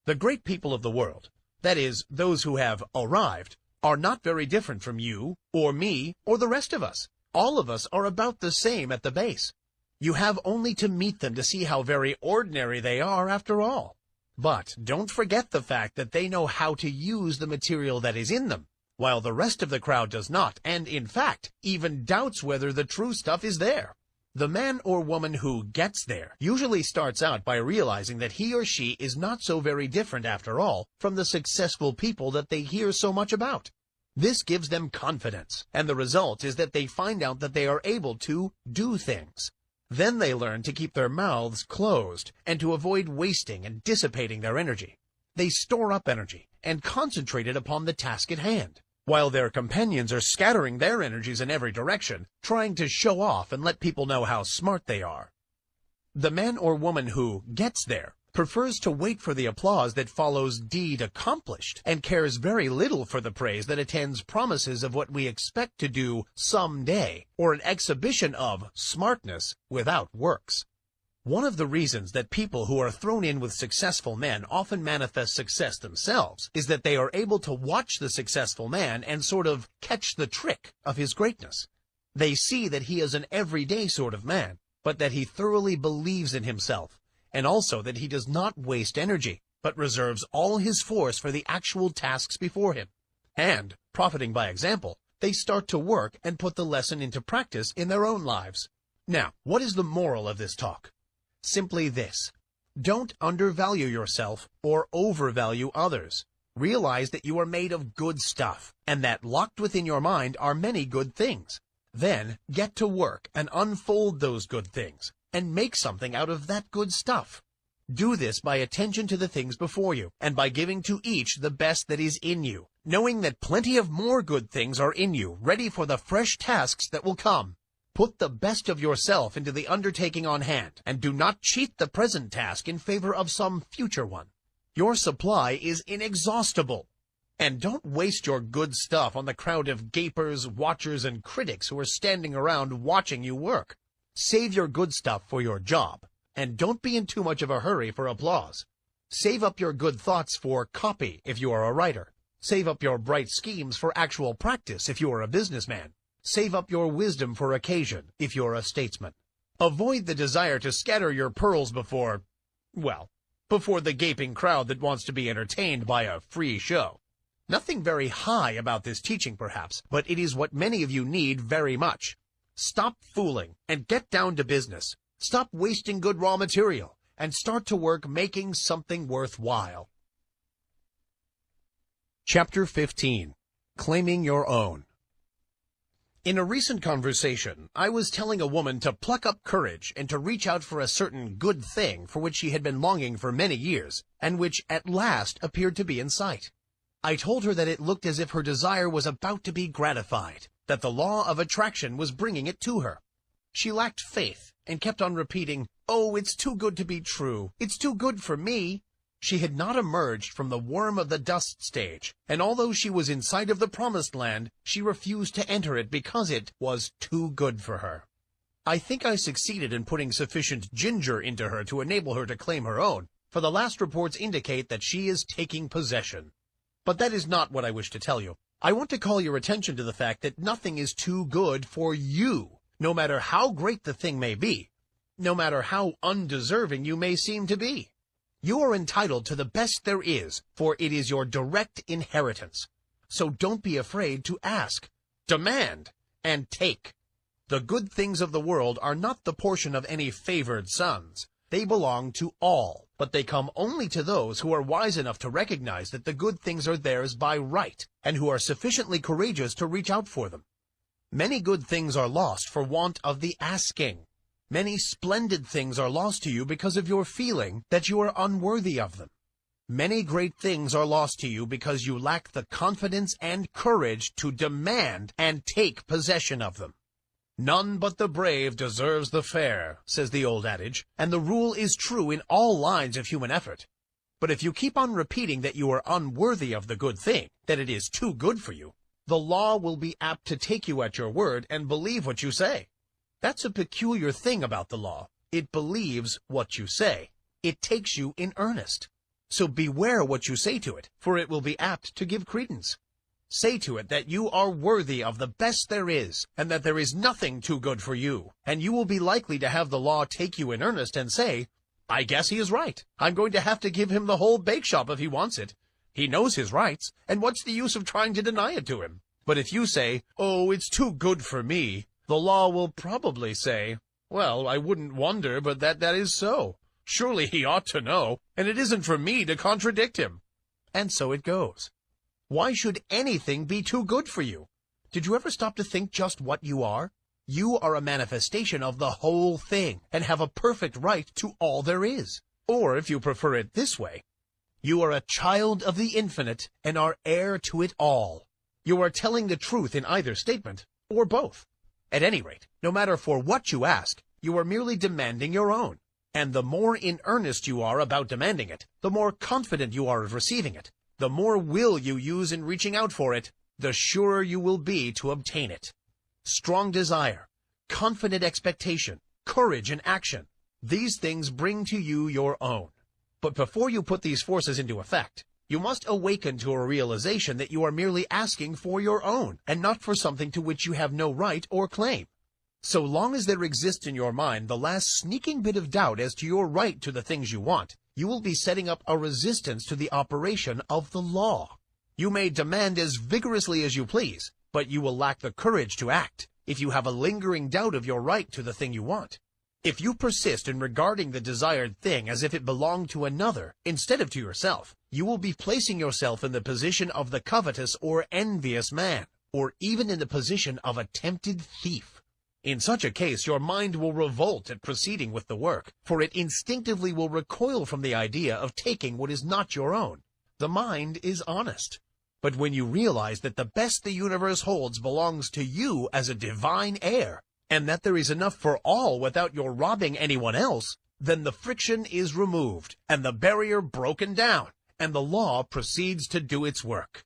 The great people of the world, that is, those who have arrived, are not very different from you, or me, or the rest of us. All of us are about the same at the base. You have only to meet them to see how very ordinary they are after all. But don't forget the fact that they know how to use the material that is in them, while the rest of the crowd does not, and in fact, even doubts whether the true stuff is there. The man or woman who gets there usually starts out by realizing that he or she is not so very different after all from the successful people that they hear so much about. This gives them confidence, and the result is that they find out that they are able to do things. Then they learn to keep their mouths closed and to avoid wasting and dissipating their energy. They store up energy and concentrate it upon the task at hand, while their companions are scattering their energies in every direction, trying to show off and let people know how smart they are. The man or woman who gets there prefers to wait for the applause that follows deed accomplished, and cares very little for the praise that attends promises of what we expect to do someday, or an exhibition of smartness without works. One of the reasons that people who are thrown in with successful men often manifest success themselves is that they are able to watch the successful man and sort of catch the trick of his greatness. They see that he is an everyday sort of man, but that he thoroughly believes in himself, and also that he does not waste energy, but reserves all his force for the actual tasks before him. And, profiting by example, they start to work and put the lesson into practice in their own lives. Now, what is the moral of this talk? Simply this: don't undervalue yourself or overvalue others. Realize that you are made of good stuff, and that locked within your mind are many good things. Then get to work and unfold those good things, and make something out of that good stuff. Do this by attention to the things before you, and by giving to each the best that is in you, knowing that plenty of more good things are in you, ready for the fresh tasks that will come. Put the best of yourself into the undertaking on hand, and do not cheat the present task in favor of some future one. Your supply is inexhaustible. And don't waste your good stuff on the crowd of gapers, watchers, and critics who are standing around watching you work. Save your good stuff for your job, and don't be in too much of a hurry for applause. Save up your good thoughts for copy if you are a writer. Save up your bright schemes for actual practice if you are a businessman. Save up your wisdom for occasion if you're a statesman. Avoid the desire to scatter your pearls before the gaping crowd that wants to be entertained by a free show. Nothing very high about this teaching, perhaps, but it is what many of you need very much. Stop fooling and get down to business. Stop wasting good raw material and start to work making something worthwhile. Chapter 15. Claiming Your Own. In a recent conversation, I was telling a woman to pluck up courage and to reach out for a certain good thing for which she had been longing for many years, and which at last appeared to be in sight. I told her that it looked as if her desire was about to be gratified, that the law of attraction was bringing it to her. She lacked faith and kept on repeating, "Oh, it's too good to be true. It's too good for me." She had not emerged from the worm of the dust stage, and although she was in sight of the promised land, she refused to enter it because it was too good for her. I think I succeeded in putting sufficient ginger into her to enable her to claim her own, for the last reports indicate that she is taking possession. But that is not what I wish to tell you. I want to call your attention to the fact that nothing is too good for you, no matter how great the thing may be, no matter how undeserving you may seem to be. You are entitled to the best there is, for it is your direct inheritance. So don't be afraid to ask, demand, and take. The good things of the world are not the portion of any favored sons. They belong to all, but they come only to those who are wise enough to recognize that the good things are theirs by right, and who are sufficiently courageous to reach out for them. Many good things are lost for want of the asking. Many splendid things are lost to you because of your feeling that you are unworthy of them. Many great things are lost to you because you lack the confidence and courage to demand and take possession of them. None but the brave deserves the fair, says the old adage, and the rule is true in all lines of human effort. But if you keep on repeating that you are unworthy of the good thing, that it is too good for you, the law will be apt to take you at your word and believe what you say. That's a peculiar thing about the law. It believes what you say. It takes you in earnest. So beware what you say to it, for it will be apt to give credence. Say to it that you are worthy of the best there is, and that there is nothing too good for you, and you will be likely to have the law take you in earnest and say, I guess he is right. I'm going to have to give him the whole bake shop if he wants it. He knows his rights, and what's the use of trying to deny it to him? But if you say, oh, it's too good for me, the law will probably say, well, I wouldn't wonder, but that is so. Surely he ought to know, and it isn't for me to contradict him. And so it goes. Why should anything be too good for you? Did you ever stop to think just what you are? You are a manifestation of the whole thing, and have a perfect right to all there is. Or, if you prefer it this way, you are a child of the infinite, and are heir to it all. You are telling the truth in either statement, or both. At any rate, no matter for what you ask, you are merely demanding your own. And the more in earnest you are about demanding it, the more confident you are of receiving it. The more will you use in reaching out for it, the surer you will be to obtain it. Strong desire, confident expectation, courage in action, these things bring to you your own. But before you put these forces into effect, you must awaken to a realization that you are merely asking for your own, and not for something to which you have no right or claim. So long as there exists in your mind the last sneaking bit of doubt as to your right to the things you want, you will be setting up a resistance to the operation of the law. You may demand as vigorously as you please, but you will lack the courage to act if you have a lingering doubt of your right to the thing you want. If you persist in regarding the desired thing as if it belonged to another instead of to yourself, you will be placing yourself in the position of the covetous or envious man, or even in the position of a tempted thief. In such a case, your mind will revolt at proceeding with the work, for it instinctively will recoil from the idea of taking what is not your own. The mind is honest. But when you realize that the best the universe holds belongs to you as a divine heir, and that there is enough for all without your robbing anyone else, then the friction is removed, and the barrier broken down, and the law proceeds to do its work.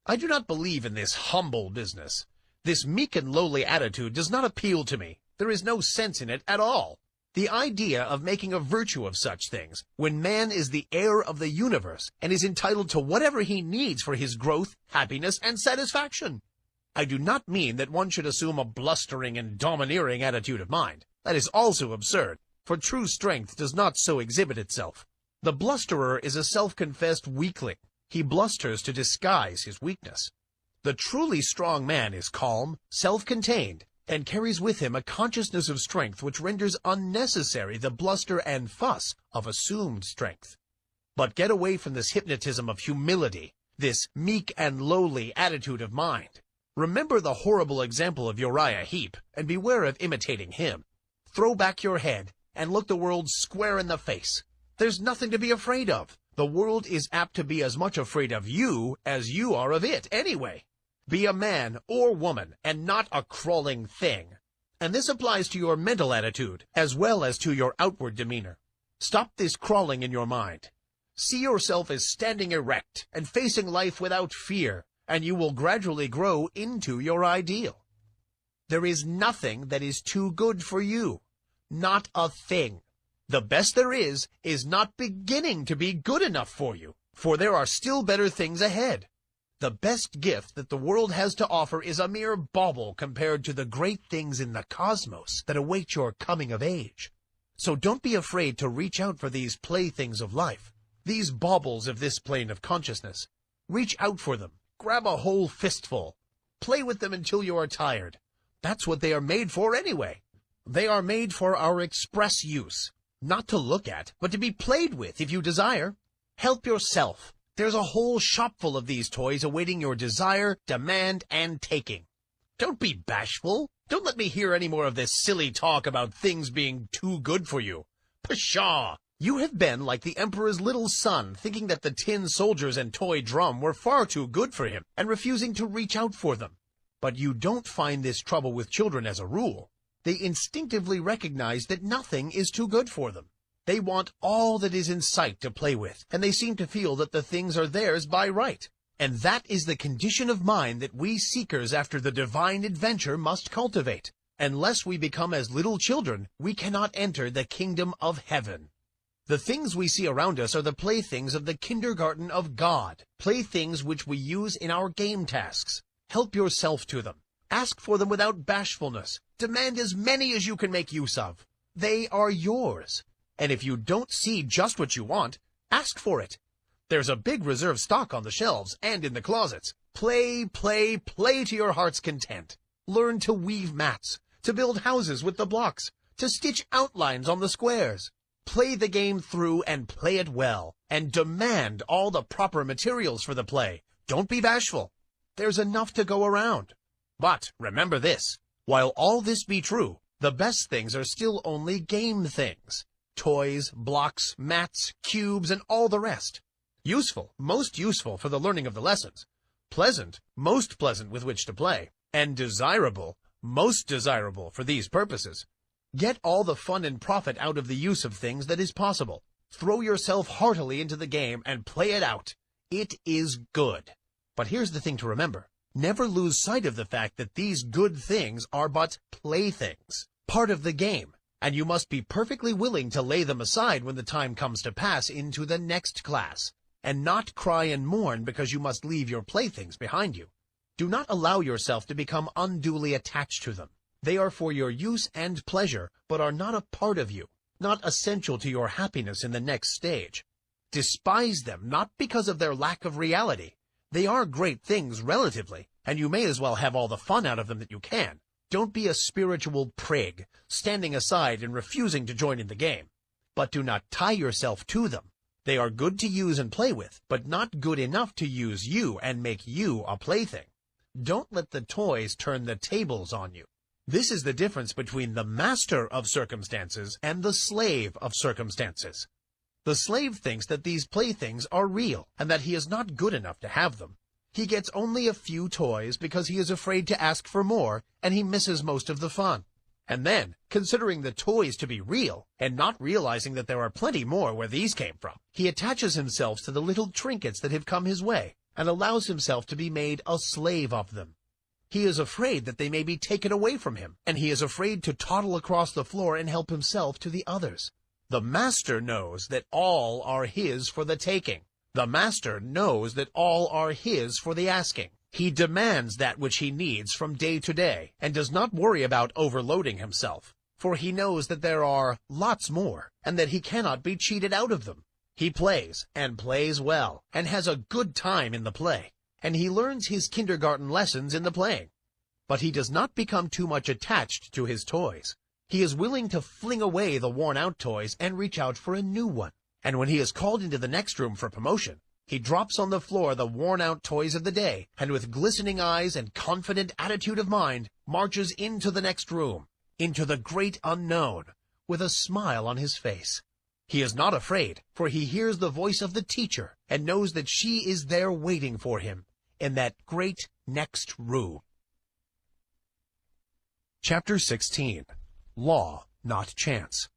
I do not believe in this humble business. This meek and lowly attitude does not appeal to me. There is no sense in it at all. The idea of making a virtue of such things, when man is the heir of the universe and is entitled to whatever he needs for his growth, happiness, and satisfaction. I do not mean that one should assume a blustering and domineering attitude of mind. That is also absurd, for true strength does not so exhibit itself. The blusterer is a self-confessed weakling. He blusters to disguise his weakness. The truly strong man is calm, self-contained, and carries with him a consciousness of strength which renders unnecessary the bluster and fuss of assumed strength. But get away from this hypnotism of humility, this meek and lowly attitude of mind. Remember the horrible example of Uriah Heep, and beware of imitating him. Throw back your head, and look the world square in the face. There's nothing to be afraid of. The world is apt to be as much afraid of you as you are of it, anyway. Be a man or woman, and not a crawling thing. And this applies to your mental attitude, as well as to your outward demeanor. Stop this crawling in your mind. See yourself as standing erect, and facing life without fear, and you will gradually grow into your ideal. There is nothing that is too good for you. Not a thing. The best there is not beginning to be good enough for you, for there are still better things ahead. The best gift that the world has to offer is a mere bauble compared to the great things in the cosmos that await your coming of age. So don't be afraid to reach out for these playthings of life, these baubles of this plane of consciousness. Reach out for them. Grab a whole fistful. Play with them until you are tired. That's what they are made for anyway. They are made for our express use, not to look at, but to be played with if you desire. Help yourself. There's a whole shopful of these toys awaiting your desire, demand, and taking. Don't be bashful. Don't let me hear any more of this silly talk about things being too good for you. Pshaw! You have been like the Emperor's little son, thinking that the tin soldiers and toy drum were far too good for him, and refusing to reach out for them. But you don't find this trouble with children as a rule. They instinctively recognize that nothing is too good for them. They want all that is in sight to play with, and they seem to feel that the things are theirs by right. And that is the condition of mind that we seekers after the divine adventure must cultivate. Unless we become as little children, we cannot enter the kingdom of heaven. The things we see around us are the playthings of the kindergarten of God, playthings which we use in our game tasks. Help yourself to them. Ask for them without bashfulness. Demand as many as you can make use of. They are yours. And if you don't see just what you want, ask for it. There's a big reserve stock on the shelves and in the closets. Play, play, play to your heart's content. Learn to weave mats, to build houses with the blocks, to stitch outlines on the squares. Play the game through and play it well, and demand all the proper materials for the play. Don't be bashful. There's enough to go around. But remember this, while all this be true, the best things are still only game things. Toys, blocks, mats, cubes, and all the rest. Useful, most useful for the learning of the lessons. Pleasant, most pleasant with which to play. And desirable, most desirable for these purposes. Get all the fun and profit out of the use of things that is possible. Throw yourself heartily into the game and play it out. It is good. But here's the thing to remember. Never lose sight of the fact that these good things are but playthings, part of the game, and you must be perfectly willing to lay them aside when the time comes to pass into the next class, and not cry and mourn because you must leave your playthings behind you. Do not allow yourself to become unduly attached to them. They are for your use and pleasure, but are not a part of you, not essential to your happiness in the next stage. Despise them not because of their lack of reality. They are great things relatively, and you may as well have all the fun out of them that you can. Don't be a spiritual prig, standing aside and refusing to join in the game. But do not tie yourself to them. They are good to use and play with, but not good enough to use you and make you a plaything. Don't let the toys turn the tables on you. This is the difference between the master of circumstances and the slave of circumstances. The slave thinks that these playthings are real, and that he is not good enough to have them. He gets only a few toys because he is afraid to ask for more, and he misses most of the fun. And then, considering the toys to be real, and not realizing that there are plenty more where these came from, he attaches himself to the little trinkets that have come his way, and allows himself to be made a slave of them. He is afraid that they may be taken away from him, and he is afraid to toddle across the floor and help himself to the others. The master knows that all are his for the taking. The master knows that all are his for the asking. He demands that which he needs from day to day, and does not worry about overloading himself, for he knows that there are lots more, and that he cannot be cheated out of them. He plays, and plays well, and has a good time in the play, and he learns his kindergarten lessons in the playing. But he does not become too much attached to his toys. He is willing to fling away the worn-out toys and reach out for a new one. And when he is called into the next room for promotion, he drops on the floor the worn-out toys of the day, and with glistening eyes and confident attitude of mind, marches into the next room, into the great unknown, with a smile on his face. He is not afraid, for he hears the voice of the teacher, and knows that she is there waiting for him, in that great next room. Chapter 16. Law, Not Chance.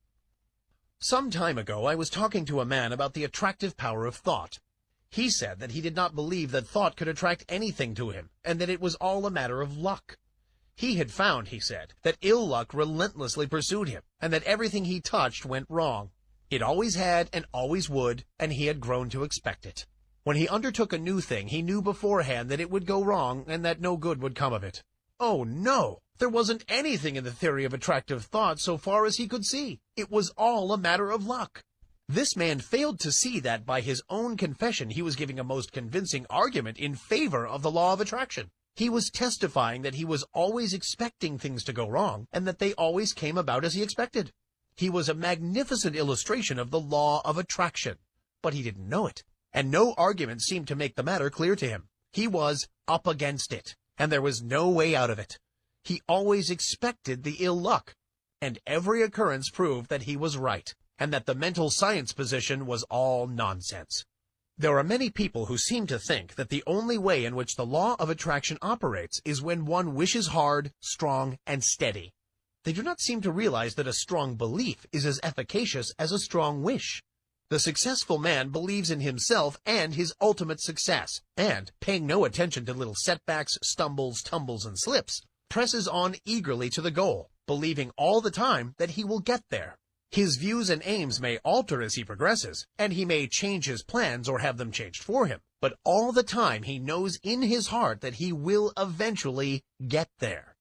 Some time ago I was talking to a man about the attractive power of thought. He said that he did not believe that thought could attract anything to him, and that it was all a matter of luck. He had found, he said, that ill luck relentlessly pursued him, and that everything he touched went wrong. It always had and always would, and he had grown to expect it. When he undertook a new thing, he knew beforehand that it would go wrong and that no good would come of it. Oh, no! There wasn't anything in the theory of attractive thought so far as he could see. It was all a matter of luck. This man failed to see that by his own confession he was giving a most convincing argument in favor of the law of attraction. He was testifying that he was always expecting things to go wrong, and that they always came about as he expected. He was a magnificent illustration of the law of attraction, but he didn't know it, and no argument seemed to make the matter clear to him. He was up against it, and there was no way out of it. He always expected the ill luck, and every occurrence proved that he was right, and that the mental science position was all nonsense. There are many people who seem to think that the only way in which the law of attraction operates is when one wishes hard, strong, and steady. They do not seem to realize that a strong belief is as efficacious as a strong wish. The successful man believes in himself and his ultimate success, and, paying no attention to little setbacks, stumbles, tumbles, and slips, presses on eagerly to the goal, believing all the time that he will get there. His views and aims may alter as he progresses, and he may change his plans or have them changed for him, but all the time he knows in his heart that he will eventually get there.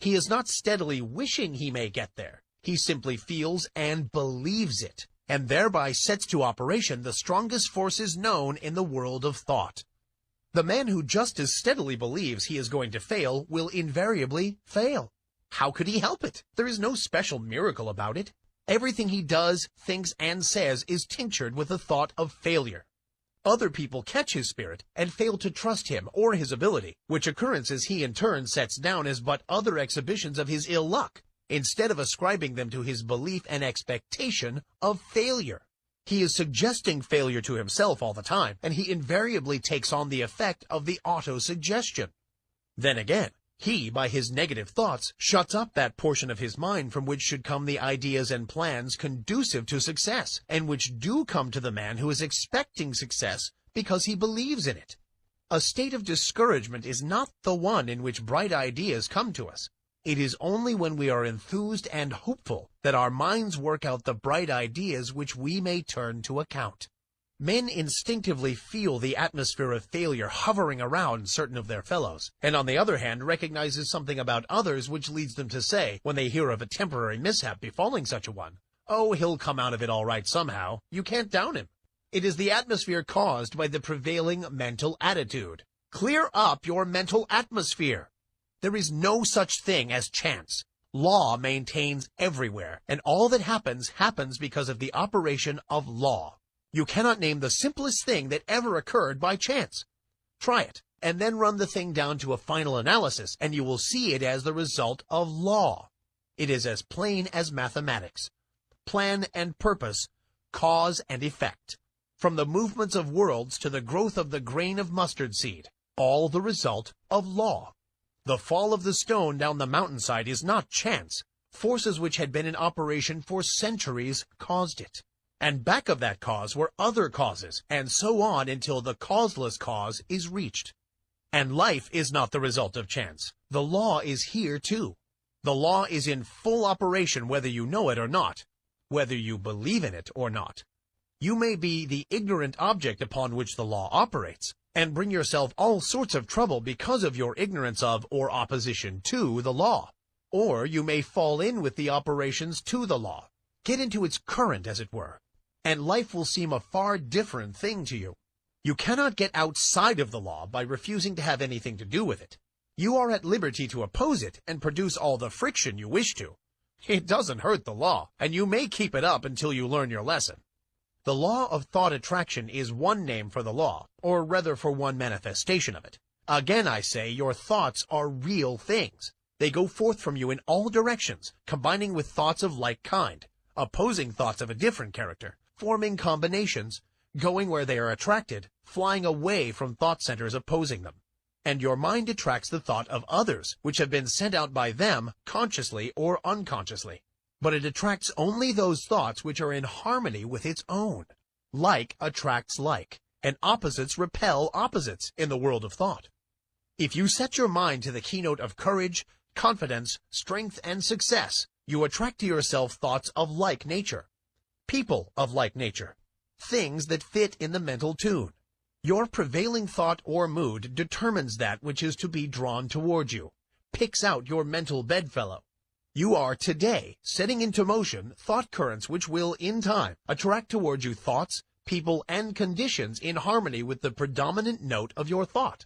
He is not steadily wishing he may get there. He simply feels and believes it, and thereby sets to operation the strongest forces known in the world of thought. The man who just as steadily believes he is going to fail will invariably fail. How could he help it? There is no special miracle about it. Everything he does, thinks, and says is tinctured with the thought of failure. Other people catch his spirit and fail to trust him or his ability, which occurrences he in turn sets down as but other exhibitions of his ill luck, instead of ascribing them to his belief and expectation of failure. He is suggesting failure to himself all the time, and he invariably takes on the effect of the auto-suggestion. Then again, he, by his negative thoughts, shuts up that portion of his mind from which should come the ideas and plans conducive to success, and which do come to the man who is expecting success because he believes in it. A state of discouragement is not the one in which bright ideas come to us. It is only when we are enthused and hopeful that our minds work out the bright ideas which we may turn to account. Men instinctively feel the atmosphere of failure hovering around certain of their fellows, and on the other hand recognizes something about others which leads them to say, when they hear of a temporary mishap befalling such a one, "Oh, he'll come out of it all right somehow. You can't down him." It is the atmosphere caused by the prevailing mental attitude. Clear up your mental atmosphere. There is no such thing as chance. Law maintains everywhere, and all that happens because of the operation of law. You cannot name the simplest thing that ever occurred by chance. Try it, and then run the thing down to a final analysis, and you will see it as the result of law. It is as plain as mathematics. Plan and purpose, cause and effect. From the movements of worlds to the growth of the grain of mustard seed, all the result of law. The fall of the stone down the mountainside is not chance. Forces which had been in operation for centuries caused it. And back of that cause were other causes, and so on until the causeless cause is reached. And life is not the result of chance. The law is here too. The law is in full operation whether you know it or not, whether you believe in it or not. You may be the ignorant object upon which the law operates, and bring yourself all sorts of trouble because of your ignorance of or opposition to the law. Or you may fall in with the operations to the law, get into its current as it were, and life will seem a far different thing to you. You cannot get outside of the law by refusing to have anything to do with it. You are at liberty to oppose it and produce all the friction you wish to. It doesn't hurt the law, and you may keep it up until you learn your lesson. The law of thought attraction is one name for the law, or rather for one manifestation of it. Again I say, your thoughts are real things. They go forth from you in all directions, combining with thoughts of like kind, opposing thoughts of a different character, forming combinations, going where they are attracted, flying away from thought centers opposing them. And your mind attracts the thought of others, which have been sent out by them, consciously or unconsciously. But it attracts only those thoughts which are in harmony with its own. Like attracts like, and opposites repel opposites in the world of thought. If you set your mind to the keynote of courage, confidence, strength, and success, you attract to yourself thoughts of like nature. People of like nature, things that fit in the mental tune. Your prevailing thought or mood determines that which is to be drawn toward you, picks out your mental bedfellow. You are today setting into motion thought currents which will, in time, attract toward you thoughts, people, and conditions in harmony with the predominant note of your thought.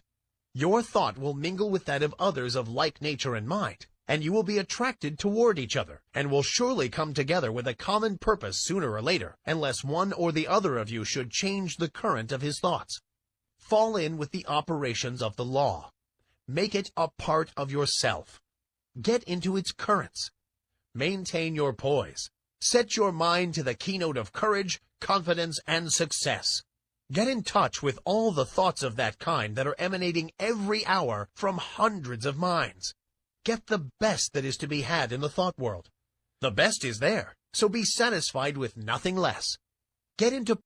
Your thought will mingle with that of others of like nature and mind, and you will be attracted toward each other, and will surely come together with a common purpose sooner or later, unless one or the other of you should change the current of his thoughts. Fall in with the operations of the law. Make it a part of yourself. Get into its currents. Maintain your poise. Set your mind to the keynote of courage, confidence, and success. Get in touch with all the thoughts of that kind that are emanating every hour from hundreds of minds. Get the best that is to be had in the thought world. The best is there, so be satisfied with nothing less. Get into